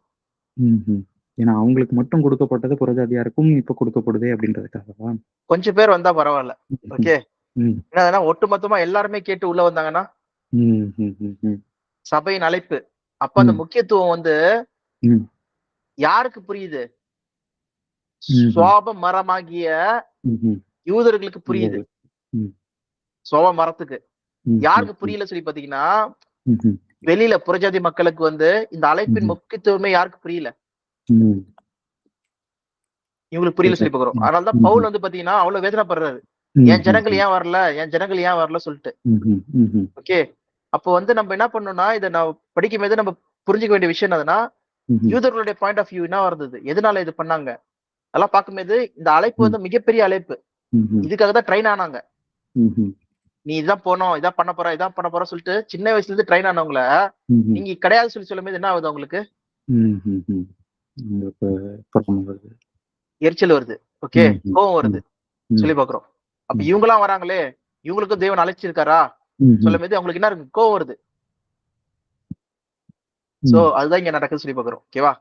ஏன்னா அவங்களுக்கு மட்டும் கொடுக்கப்பட்டது புறஜாதியாருக்கும் இப்ப கொடுக்கப்படுதே அப்படின்றதுக்காகவா? கொஞ்சம் பேர் வந்தா பரவாயில்ல. ஓகே, என்னதுன்னா ஒட்டுமொத்தமா எல்லாருமே கேட்டு உள்ள வந்தாங்கன்னா சபையின் அழைப்பு அப்ப அந்த முக்கியத்துவம் வந்து யாருக்கு புரியுது? சுவாப மரமாகிய யூதர்களுக்கு புரியுது. சுவாப மரத்துக்கு யாருக்கு புரியல சொல்லி பாத்தீங்கன்னா வெளியில புறஜாதி மக்களுக்கு வந்து இந்த அழைப்பின் முக்கியத்துவமே யாருக்கு புரியல, இவங்களுக்கு புரியல சொல்லி பாக்குறோம். அதனாலதான் பவுல் வந்து பாத்தீங்கன்னா அவ்வளவு வேதனைப்படுறாரு, என் ஜனங்கள் ஏன் வரல, என் ஜனங்கள் ஏன் வரல சொல்லிட்டு. ஓகே, அப்போ வந்து நம்ம என்ன பண்ணோம்னா இதை நான் படிக்கும் போது நம்ம புரிஞ்சுக்க வேண்டிய விஷயம் என்னதுன்னா யூதர்களுடைய பாயிண்ட் ஆஃப் வியூ என்ன வருது, எதனால இது பண்ணாங்க அதெல்லாம் பார்க்கும்போது இந்த அழைப்பு வந்து மிகப்பெரிய அழைப்பு. இதுக்காக தான் ட்ரெயின் ஆனாங்க. நீ இதான் போனோம், இதான் பண்ண போற சொல்லிட்டு சின்ன வயசுல இருந்து ட்ரெயின் ஆனவங்கள நீங்க கிடையாது சொல்லி சொல்லும் போது என்ன ஆகுது? அவங்களுக்கு எரிச்சல் வருது. ஓகே, கோவம் வருது சொல்லி பாக்குறோம். அப்ப இவங்கெல்லாம் வராங்களே, இவங்களுக்கும் தேவன் அழைச்சிருக்காரா சொல்லும் போது அவங்களுக்கு என்ன இருக்கு? கோவம் வருது. சோ அதுதான் இங்க நடக்குது சொல்லி பாக்குறோம். ஓகேவா?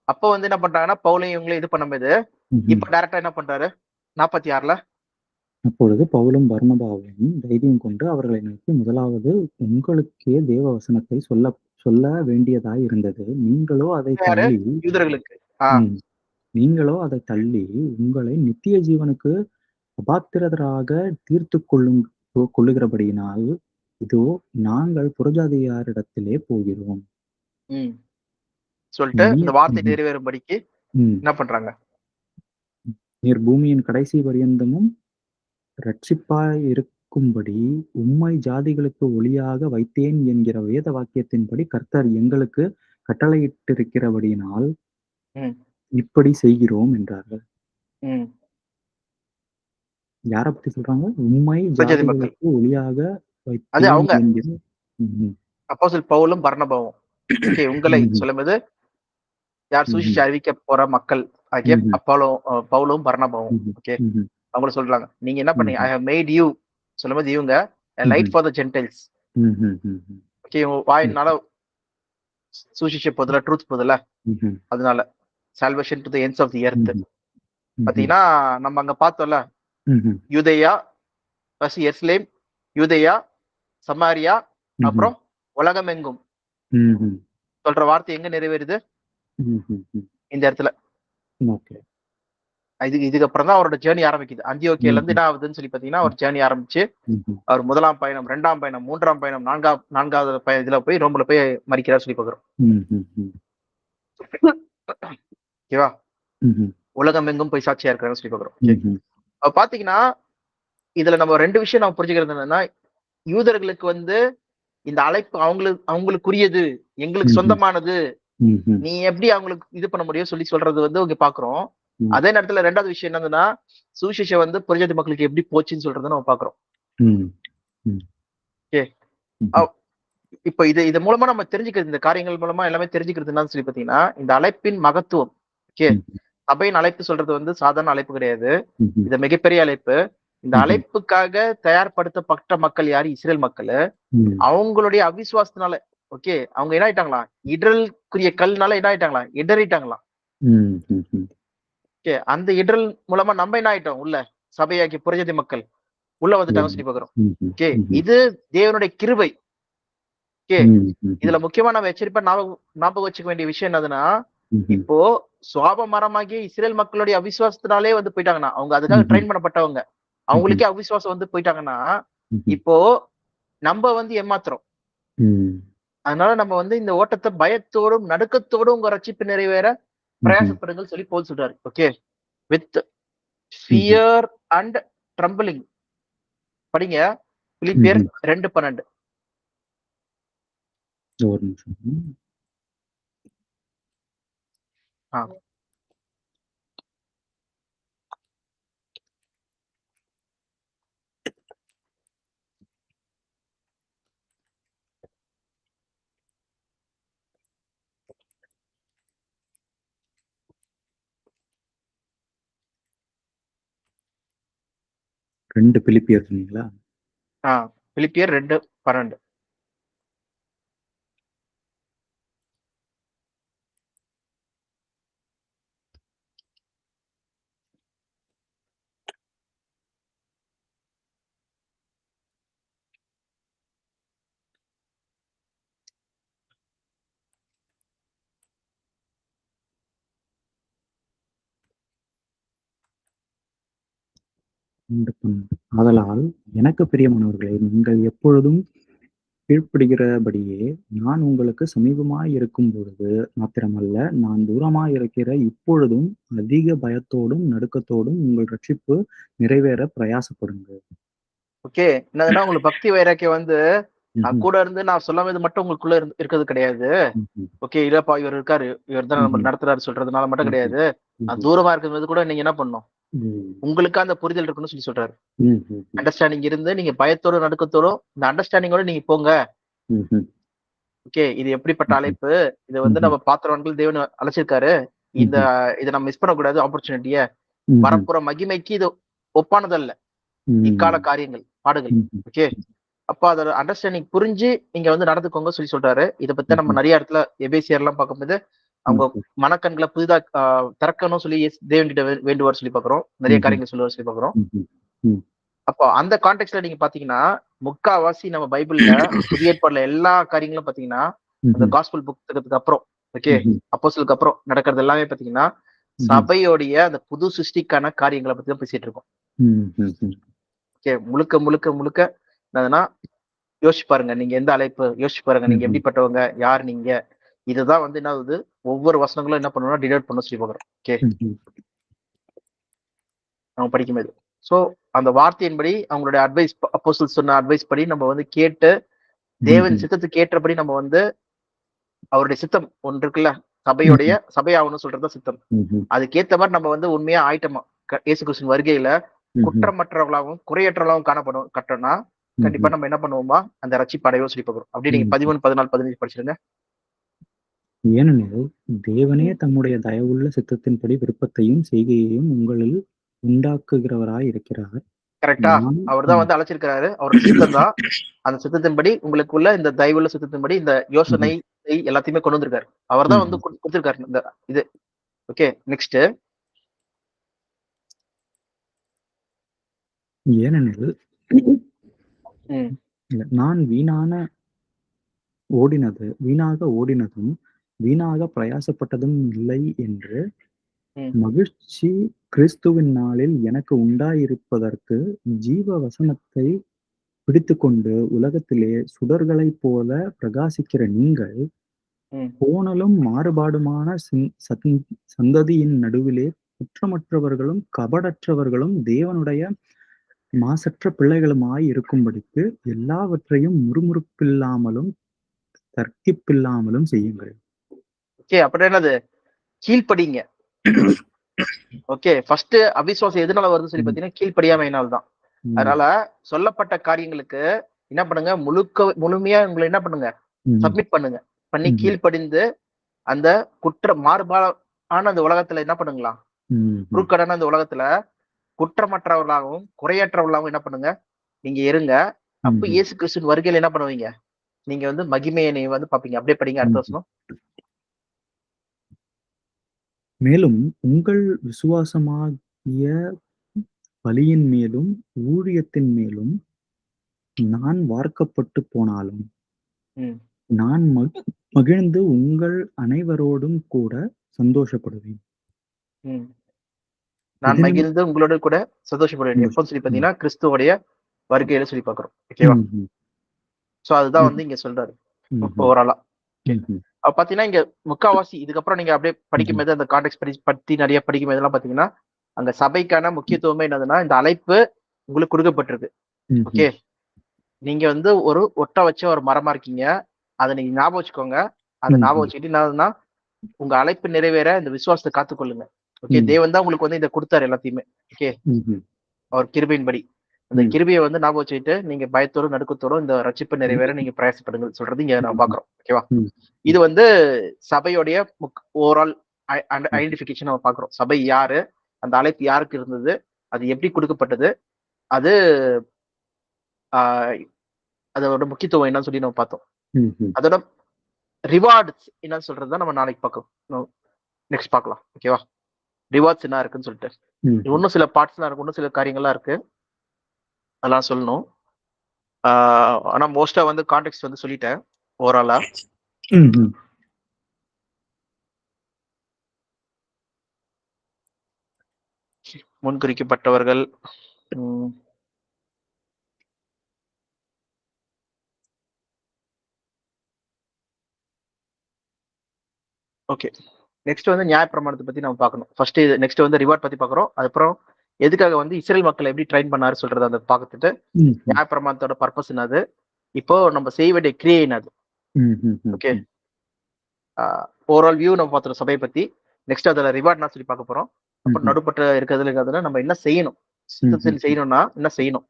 அப்ப வந்து என்ன பண்றாங்கன்னா பவுலையும் இவங்களையும் இது பண்ணும்போது இப்ப டைரக்டா என்ன பண்றாரு 46 அப்பொழுது பவுலும் பர்னபாவையும் தைரியம் கொண்டு அவர்களை நோக்கி, முதலாவது உங்களுக்கே தேவ வசனத்தை சொல்ல வேண்டியதாய் இருந்தது. நீங்களோ அதை தள்ளி உங்களை நித்திய ஜீவனுக்கு அபாத்திரராக தீர்த்து கொள்ளுகிறபடியினால் இதோ நாங்கள் புறஜாதியாரிடத்திலே போகிறோம் சொல்லிட்டு இந்த வார்த்தை நிறைவேறும்படிக்கு என்ன பண்றாங்க? நீர் பூமியின் கடைசி பரியந்தமும் ரட்சிப்பாய் இருக்கும்படி உம்மை ஜாதிகளுக்கு ஒளியாக வைத்தேன் என்கிற வேத வாக்கியத்தின்படி கர்த்தர் எங்களுக்கு கட்டளையிட்டிருக்கிறபடியினால் இப்படி செய்கிறோம் என்றார்கள். யார பத்தி சொல்றாங்க? உம்மை ஜாதிகளுக்கு ஒளியாக வைத்தேன். அப்போஸ்தலர் பவுலும் பர்னபாவும் உங்களை சொல்லும்போது யார் சுவிசேஷ அறிவிக்க போற மக்கள் ஆகிய பவுலும் பர்னபாவும் ஓகே அவங்கள சொல்றாங்க, நீங்க என்ன பண்ணீங்க? ஐ ஹவ் மேட் யூ சொல்லும்போது இவங்க light for the gentiles. Okay, வாயினால சுவிசேஷ போதுல, ட்ரூத் போதுல, அதனால salvation to the ends of the earth. பாத்தீங்கன்னா நம்ம அங்க பார்த்தோம்ல, யூதேயா, எருசலேம், யூதேயா, சமாரியா, அப்புறம் உலகம் எங்கும் சொல்ற வார்த்தை எங்க நிறைவேறுது? இந்த இடத்துல. இதுக்கப்புறம் தான் அவரோட ஜேர்னி ஆரம்பிக்குது. அந்தியோக்கியால இருந்து என்ன ஆகுதுன்னு சொல்லி பாத்தீங்கன்னா ஒரு ஜேர்னி ஆரம்பிச்சு அவர் முதலாம் பயணம், 2ஆம் பயணம், 3ஆம் பயணம், 4ஆவது இதுல போய் ரோம்ல போய் மரிக்கிறார் சொல்லி பாக்குறோம். ஓகேவா? உலகம் எங்கும் போய் சாட்சியா இருக்கிறான்னு சொல்லி பாக்குறோம். பாத்தீங்கன்னா இதுல நம்ம 2 விஷயம் நம்ம புரிஞ்சுக்கிறது என்னன்னா, யூதர்களுக்கு வந்து இந்த அழைப்பு அவங்களுக்குரியது, எங்களுக்கு சொந்தமானது, நீ எப்படி அவங்களுக்கு இது பண்ண முடியும் சொல்லி சொல்றது வந்து இங்க பாக்குறோம். அதே நேரத்துல 2வது விஷயம் என்னதுன்னா சுவிசேஷம் வந்து புறஜாதி மக்களுக்கு எப்படி போச்சுன்னு சொல்றதை நம்ம பாக்குறோம். ம். ம். ஓகே. ம்ஹ்ம். இப்ப இது மூலமா நம்ம தெரிஞ்சுக்கிறது, இந்த காரியங்கள் மூலமா எல்லாமே தெரிஞ்சுக்கிறது என்னன்னு சொல்லி பாத்தீங்கன்னா, இந்த அழைப்பின் மகத்துவம். ஓகே. ம். சபையின் அழைப்பு சொல்றது வந்து சாதாரண அழைப்பு கிடையாது. ம்ஹ்ம். இது மிகப்பெரிய அழைப்பு. இந்த ம்ஹ்ம். அழைப்புக்காக தயார்படுத்தப்பட்ட மக்கள் யாரு? இஸ்ரேல் மக்களு. ம். அவங்களுடைய அவிசுவாசத்தினால, ஓகே, அவங்க என்ன ஆயிட்டாங்களாம்? இடறலுக்குரிய கல்னால என்ன ஆயிட்டாங்களாம்? இடறிட்டாங்களாம். ம். ம்ஹ்ம். ஓகே. அந்த இடறல் மூலமா நம்ம என்ன ஆயிட்டோம்? உள்ள சபையாகிய புறஜாதி மக்கள் உள்ள வந்துட்டாங்கன்னு சொல்லி பார்க்கிறோம். ம்ஹ்ம். ஓகே. ம்ஹ்ம். இது தேவனுடைய கிருபை. ஓகே. ம். ம்ஹ்ம். இதுல முக்கியமா நம்ம எச்சரிப்பா ஞாபகம் வச்சுக்க வேண்டிய விஷயம் என்னதுன்னா, ம்ஹ்ம். இப்போ சுவாப மரமாகிய இஸ்ரேல் மக்களுடைய அவிசுவாசத்தினாலே வந்து போயிட்டாங்கன்னா, அவங்க அதுக்காக ம்ஹ்ம். ட்ரெயின் பண்ணப்பட்டவங்க. ம்ஹ்ம். அவங்களுக்கே அவிசுவாசம் வந்து போயிட்டாங்கன்னா, ம்ஹ்ம். இப்போ நம்ம வந்து ஏமாத்துறோம். ம். அதனால நம்ம வந்து இந்த ஓட்டத்த பயத்தோடும், நடுக்கத்தோடும் உங்க ரட்சிப்பு நிறைவேற ம்ஹ்ம். பிரயாசப்படுங்கள் சொல்லி பவுல் சொல்றாரு. ஓகே. வித் ம்ஹ்ம். Fear and trembling. படிங்க. பிலிப்பியர் ம்ஹ்ம். 2:12. ஒரு நிமிஷம். ஆ. 2 பிலிப்பியர் சொன்னீங்களா? ஆ. பிலிப்பியர் 2:12. ஆதலால் எனக்கு பிரியமானவர்களே, நீங்கள் எப்பொழுதும் கீழ்ப்படுகிறபடியே நான் உங்களுக்கு சமீபமாயிருக்கும் பொழுது மாத்திரமல்ல, நான் தூரமாயிருக்கிற இப்பொழுதும் அதிக பயத்தோடும் நடுக்கத்தோடும் உங்கள் ரட்சிப்பு நிறைவேற பிரயாசப்படுங்கள். ஓகே. என்னதுன்னா, உங்களுக்கு பக்தி வைராக்கியம் வந்து நான் ம்ஹ்ம். கூட இருந்து நான் சொல்லாதது மட்டும் உங்களுக்குள்ள இருக்கிறது கிடையாது. ம்ஹ்ம். ஓகே. இல்லப்பா இவர் இருக்காரு. இவர் தான் நம்ம ம்ஹ்ம். நடத்துறாரு சொல்றதுனால மட்டும் ம்ஹ்ம். கிடையாது. நான் ம்ஹ்ம். தூரமா இருக்கிறது கூட நீங்க என்ன பண்ணணும்? ம். உங்களுக்கு அந்த புரிதல் இருக்கணும்னு சொல்லி சொல்றாரு. ம்ஹ்ம். அண்டர்ஸ்டாண்டிங் இருந்து நீங்க பயத்தோடும், நடுக்கத்தோடும் இந்த அண்டர்ஸ்டாண்டிங்கோட நீங்க போங்க. ம்ஹ்ம். ஓகே. இது எப்படிப்பட்ட ம்ஹ்ம். அழைப்பு? இத வந்து ம்ஹ்ம். நம்ம பாத்திரவான்கள் தேவன் அழைச்சிருக்காரு. இந்த ம்ஹ்ம். இத நம்ம மிஸ் பண்ணக்கூடாது ஆப்பர்ச்சுனிட்டிய. ம்ஹ்ம். வரப்போற மகிமைக்கு இது ஒப்பானதல்ல. இக்கால ம். காரியங்கள், பாடுகள். ம்ஹ்ம். ஓகே. அப்ப அதோட அண்டர்ஸ்டாண்டிங் புரிஞ்சு நீங்க வந்து நடந்துக்கோங்க சொல்லி சொல்றாரு. இத பத்தி நம்ம ம்ஹ்ம். நெறைய இடத்துல எபேசியர்லாம் பார்க்கும்போது, அவங்க ம்ஹ்ம். மனக்கண்கள புதிதா திறக்கணும்னு சொல்லி தேவன்கிட்ட வேண்டுவார் சொல்லி பார்க்கிறோம். நெறைய ம்ஹ்ம். காரியங்கள் சொல்லுவார் சொல்லி பார்க்கிறோம். ம்ஹ்ம். ம். அப்போ அந்த கான்டெக்ஸ்ட்ல நீங்க பார்த்தீங்கன்னா, முக்காவாசி நம்ம பைபிள்ல புதிய ஏற்பாடுல எல்லா காரியங்களும் பார்த்தீங்கன்னா, அந்த ம்ஹ்ம். காஸ்பல் புத்தகத்துக்கு அப்புறம், ஓகே, ம்ஹ்ம். அப்போஸ்தலருக்கு அப்புறம் நடக்கிறது எல்லாமே பார்த்தீங்கன்னா, ம்ஹ்ம். சபையோடைய அந்த புது சிருஷ்டிக்கான காரியங்கள பத்தி தான் பேசிட்டு இருக்கோம். ம்ஹ்ம். ஓகே. முழுக்க, முழுக்க, முழுக்க என்னதுன்னா, யோசிச்சு பாருங்க. நீங்க எந்த அழைப்பு? யோசிச்சு பாருங்க. நீங்க ம்ஹ்ம். எப்படிப்பட்டவங்க? யார் நீங்க? இதுதான் வந்து என்ன ஆகுது? ஒவ்வொரு வசனங்களும் என்ன பண்ணணும்னா, டினோட் பண்ண சொல்லி பார்க்கிறோம். ஓகே. ம்ஹ்ம். நம்ம படிக்கும்போது. சோ, அந்த வார்த்தையின்படி அவங்களுடைய அட்வைஸ் அப்போஸ்தலர் சொன்ன அட்வைஸ் படி நம்ம வந்து கேட்டு, தேவன் ம்ஹ்ம். சித்தத்துக்கு ஏற்றபடி நம்ம வந்து அவருடைய சித்தம் ஒன்று இருக்குல்ல. ம்ஹ்ம். சபையாகணும்னு சொல்றது தான் சித்தம். ம்ஹ்ம். அதுக்கேத்த மாரி நம்ம வந்து உண்மையா ஆயிட்டோமா, இயேசு கிறிஸ்துவின் வருகையில ம்ஹ்ம். குற்றமற்றவர்களாகவும், குறையற்றவர்களாகவும் கட்டோம்னா, கண்டிப்பா ம்ஹ்ம். நம்ம என்ன பண்ணுவோமா, அந்த ரட்சிப்பு அடைவோம் சொல்லி பார்க்கிறோம். அப்படியே நீங்க ம். 13, 14, 15 படிச்சிருங்க. ஏனெனில் தேவனே ம். தம்முடைய தயவுள்ள சித்தத்தின்படி விருப்பத்தையும் செய்கையையும் உங்களில் உண்டாக்குகிறவராயிருக்கிறார். கரெக்ட்டா? நான் அவர் தான் ம். வந்து அழைச்சிருக்கிறாரு. அவருடைய சித்தம் தான். அந்த சித்தத்தின்படி உங்களுக்குள்ள இந்த தயவுள்ள சித்தத்தின்படி இந்த யோசனை ம்ஹ்ம். எல்லாத்தையுமே கொண்டு வந்திருக்காரு. அவர் தான் வந்து ம்ஹ்ம். குடுத்திருக்காரு இந்த இது. ஓகே. நெக்ஸ்ட். ஏனெனில் ம். இல்ல நான் வீணாக ஓடினதும், வீணாக பிரயாசப்பட்டதும் இல்லை என்று ம். மகிழ்ச்சி கிறிஸ்துவின் நாளில் எனக்கு உண்டாயிருப்பதற்கு ஜீவ வசனத்தை பிடித்துக்கொண்டு உலகத்திலே சுடர்களைப் போல பிரகாசிக்கிற நீங்கள், ம். கோணலும் மாறுபாடுமான சந்ததியின் நடுவிலே குற்றமற்றவர்களும், கபடற்றவர்களும், தேவனுடைய மாசற்ற பிள்ளைகளுமாய் இருக்கும்படிக்கு எல்லாவற்றையும் முறுமுறுப்பில்லாமலும், தர்க்கிப்பில்லாமலும் செய்யுங்கள். ஓகே. அப்புறம் என்னது? கீழ்ப்படிங்க. ஓகே. ஃபர்ஸ்ட் அவிசுவாசம் எதனால வருதுன்னு சொல்லி ம். பார்த்தீங்கன்னா, கீழ்ப்படியாமையினால தான். ம், அதனால சொல்லப்பட்ட காரியங்களுக்கு என்ன பண்ணுங்க, முழுமையா உங்களை என்ன பண்ணுங்க, ம், சப்மிட் பண்ணுங்க. பண்ணி ம், கீழ்ப்படிந்து அந்த மாறுபாடான அந்த உலகத்துல என்ன பண்ணுங்களா, ம், குறுக்கடான அந்த உலகத்துல குற்றமற்றவர்களாகவும் குறையற்றவர்களாகவும் என்ன பண்ணுங்க, நீங்க இருங்க. அப்ப ம், இயேசு கிறிஸ்துவின் வருகையில என்ன பண்ணுவீங்க, நீங்க வந்து மகிமையை நீங்க வந்து பாப்பீங்க. அப்படியே படிங்க அடுத்த ம். வசனம். மேலும் உங்கள் விசுவாசமாகிய பலியின் மேலும் ஊழியத்தின் மேலும் நான் வார்க்கப்பட்டு போனாலும் ம், நான் மகிழ்ந்து உங்கள் அனைவரோடும் கூட சந்தோஷப்படுவேன். ம். நான் இது நிமி மகிழ்ந்து உங்களோட கூட சந்தோஷப்படுவேன். எப்போன்னு சொல்லி ம், பாத்தீங்கன்னா, கிறிஸ்துவோடைய வருகையில சொல்லி பாக்குறோம். ஓகேவா? ம், ம், சோ அதுதான் வந்து ம், இங்க சொல்றாரு ம், ஓவராலா. ஓகே. ம், அப்ப பாத்தீங்கன்னா, இங்க முக்காவாசி இதுக்கப்புறம் நீங்க அப்படியே ம், படிக்கும்போது அந்த கான்டெக்ஸ்ட் பத்தி நிறைய படிக்கும்போதெல்லாம் பாத்தீங்கன்னா, அங்க சபைக்கான முக்கியத்துவமே என்னதுன்னா, இந்த அழைப்பு உங்களுக்கு கொடுக்கப்பட்டிருக்கு. ஓகே. ம், நீங்க வந்து ஒரு ஒட்ட வச்ச ஒரு மரமா இருக்கீங்க. அத நீங்க ஞாபகம் வச்சுக்கோங்க. அத ஞாபகம் ம், வச்சுக்கிட்டு என்னதுன்னா, உங்க அழைப்பு நிறைவேற இந்த விசுவாசத்த காத்துக்கொள்ளுங்க. ஓகே. ம், தேவன் தான் உங்களுக்கு வந்து இத குடுத்தாரு எல்லாத்தையுமே. ஓகே. ம், அவர் கிருபையின்படி. அந்த ம், கிருபைய வந்து ஞாபகம் வச்சுக்கிட்டு, நீங்க பயத்தோடும், நடுக்கத்தோடும் இந்த ரட்சிப்பு நிறைவேற நீங்க பிரயாசப்படுங்கள் சொல்றது இங்க நம்ம பார்க்கிறோம். ஓகேவா? ம், இது வந்து சபையுடைய ஓவரால் ஐடென்டிஃபிகேஷன் நம்ம பார்க்கிறோம். சபை யாரு? அந்த அழைப்பு யாருக்கு இருந்தது? அது எப்படி கொடுக்கப்பட்டது? அது ஆ அதோட முக்கியத்துவம் என்னன்னு சொல்லி நம்ம பார்த்தோம். ம், அதோட ரிவார்ட்ஸ் என்னன்னு சொல்றது தான் நம்ம நாளைக்கு பார்க்கணும். நெக்ஸ்ட் பார்க்கலாம். ஓகேவா? ரிவார்ட்ஸ் என்ன இருக்குன்னு சொல்லிட்டு. ம், இன்னும் சில பார்ட்ஸ்லாம் இருக்கு. இன்னும் சில காரியங்கள்லாம் இருக்கு. அதெல்லாம் சொல்லணும். ஆனா மோஸ்டா வந்து கான்டெக்ஸ்ட் வந்து சொல்லிட்டேன் ஓவராலா. ம், முன்குறிக்கப்பட்டவர்கள். ம். ஓகே. நெக்ஸ்ட் வந்து நியாயப்பிரமாணத்தை பத்தி நம்ம பார்க்கணும். ஃபர்ஸ்ட் நெக்ஸ்ட் வந்து ரிவார்ட் பத்தி பார்க்குறோம். அதுக்கப்புறம் எதுக்காக வந்து இஸ்ரேல் மக்களை எப்படி ட்ரெயின் பண்ணாரு சொல்றத அந்த பார்த்துட்டு, ம், நியாயப்பிரமாணத்தோட பர்பஸ் என்னது? இப்போ நம்ம செய்ய வேண்டிய கிரியை என்னது? ஓகே. ஓவரால் வியூ நம்ம பார்த்துறோம் சபையை பத்தி. நெக்ஸ்ட் அதுல ரிவார்ட் சொல்லி பார்க்க போறோம். அப்புறம் நடுப்பட்ட இருக்கிறதுல நம்ம என்ன செய்யணும்? சித்தத்தில் செய்யணும்னா என்ன செய்யணும்?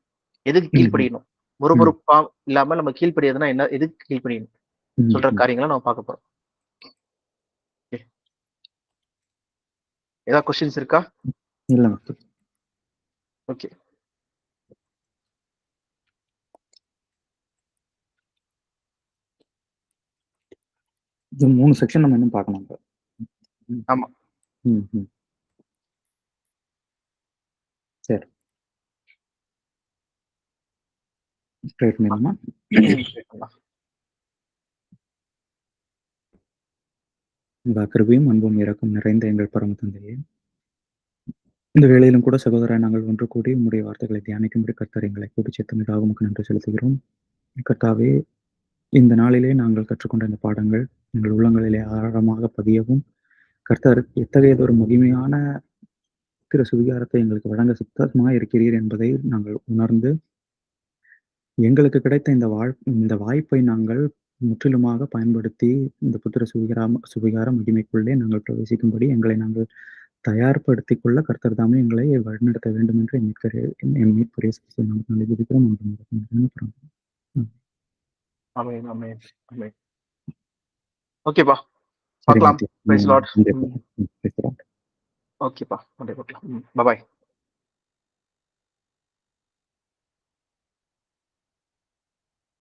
எதுக்கு கீழ்ப்படியணும்? முறுமுறுப்பா இல்லாம நம்ம கீழ்ப்படியதுன்னா என்ன? எதுக்கு கீழ்ப்படியணும்? சொல்ற காரியங்களை நம்ம பார்க்க போறோம். ஏதாவது கொஸ்டின்ஸ் இருக்கா? இல்ல. ஓகே. இது 3 செக்ஷன் நம்ம இன்னும் பார்க்கணும். ஆமா. சரி. ப்ரேயர் பண்ணிடலாமா? கிருபையும் அன்பும் இரக்கம் நிறைந்த எங்கள் பரம தந்தையே, இந்த வேளையிலும் கூட சகோதரர் நாங்கள் ஒன்று கூடி உம்முடைய வார்த்தைகளை தியானிக்கும்படி கர்த்தர் எங்களை கூட்டி சேர்த்தமைக்காக உமக்கு நன்றி செலுத்துகிறோம். கர்த்தாவே, இந்த நாளிலே நாங்கள் கற்றுக்கொண்ட இந்த பாடங்கள் எங்கள் உள்ளங்களிலே ஆழமாக பதியவும், கர்த்தர் எத்தகையதொரு மகிமையான திரு சுவிகாரத்தை எங்களுக்கு வழங்க சித்தமாக இருக்கிறீர் என்பதை நாங்கள் உணர்ந்து, எங்களுக்கு கிடைத்த இந்த வாய்ப்பை நாங்கள் முற்றிலுமாக பயன்படுத்தி இந்த புத்திர சுவிகார மகிமைக்குள்ளே நாங்கள் பிரவேசிக்கும்படி எங்களை நாங்கள் தயார்படுத்திக் கொள்ள கர்த்தர் தாமே எங்களை வழிநடத்த வேண்டும் என்று என் மீட்பர் இயேசு கிறிஸ்துவின் நாமத்தினாலே ஜெபிக்கிறோம். ஆமென், ஆமென், ஆமென். ஓகேப்பா. பார்க்கலாம். Praise lord. ஓகேப்பா. நன்றி பார்க்கலாம். பை பாய்.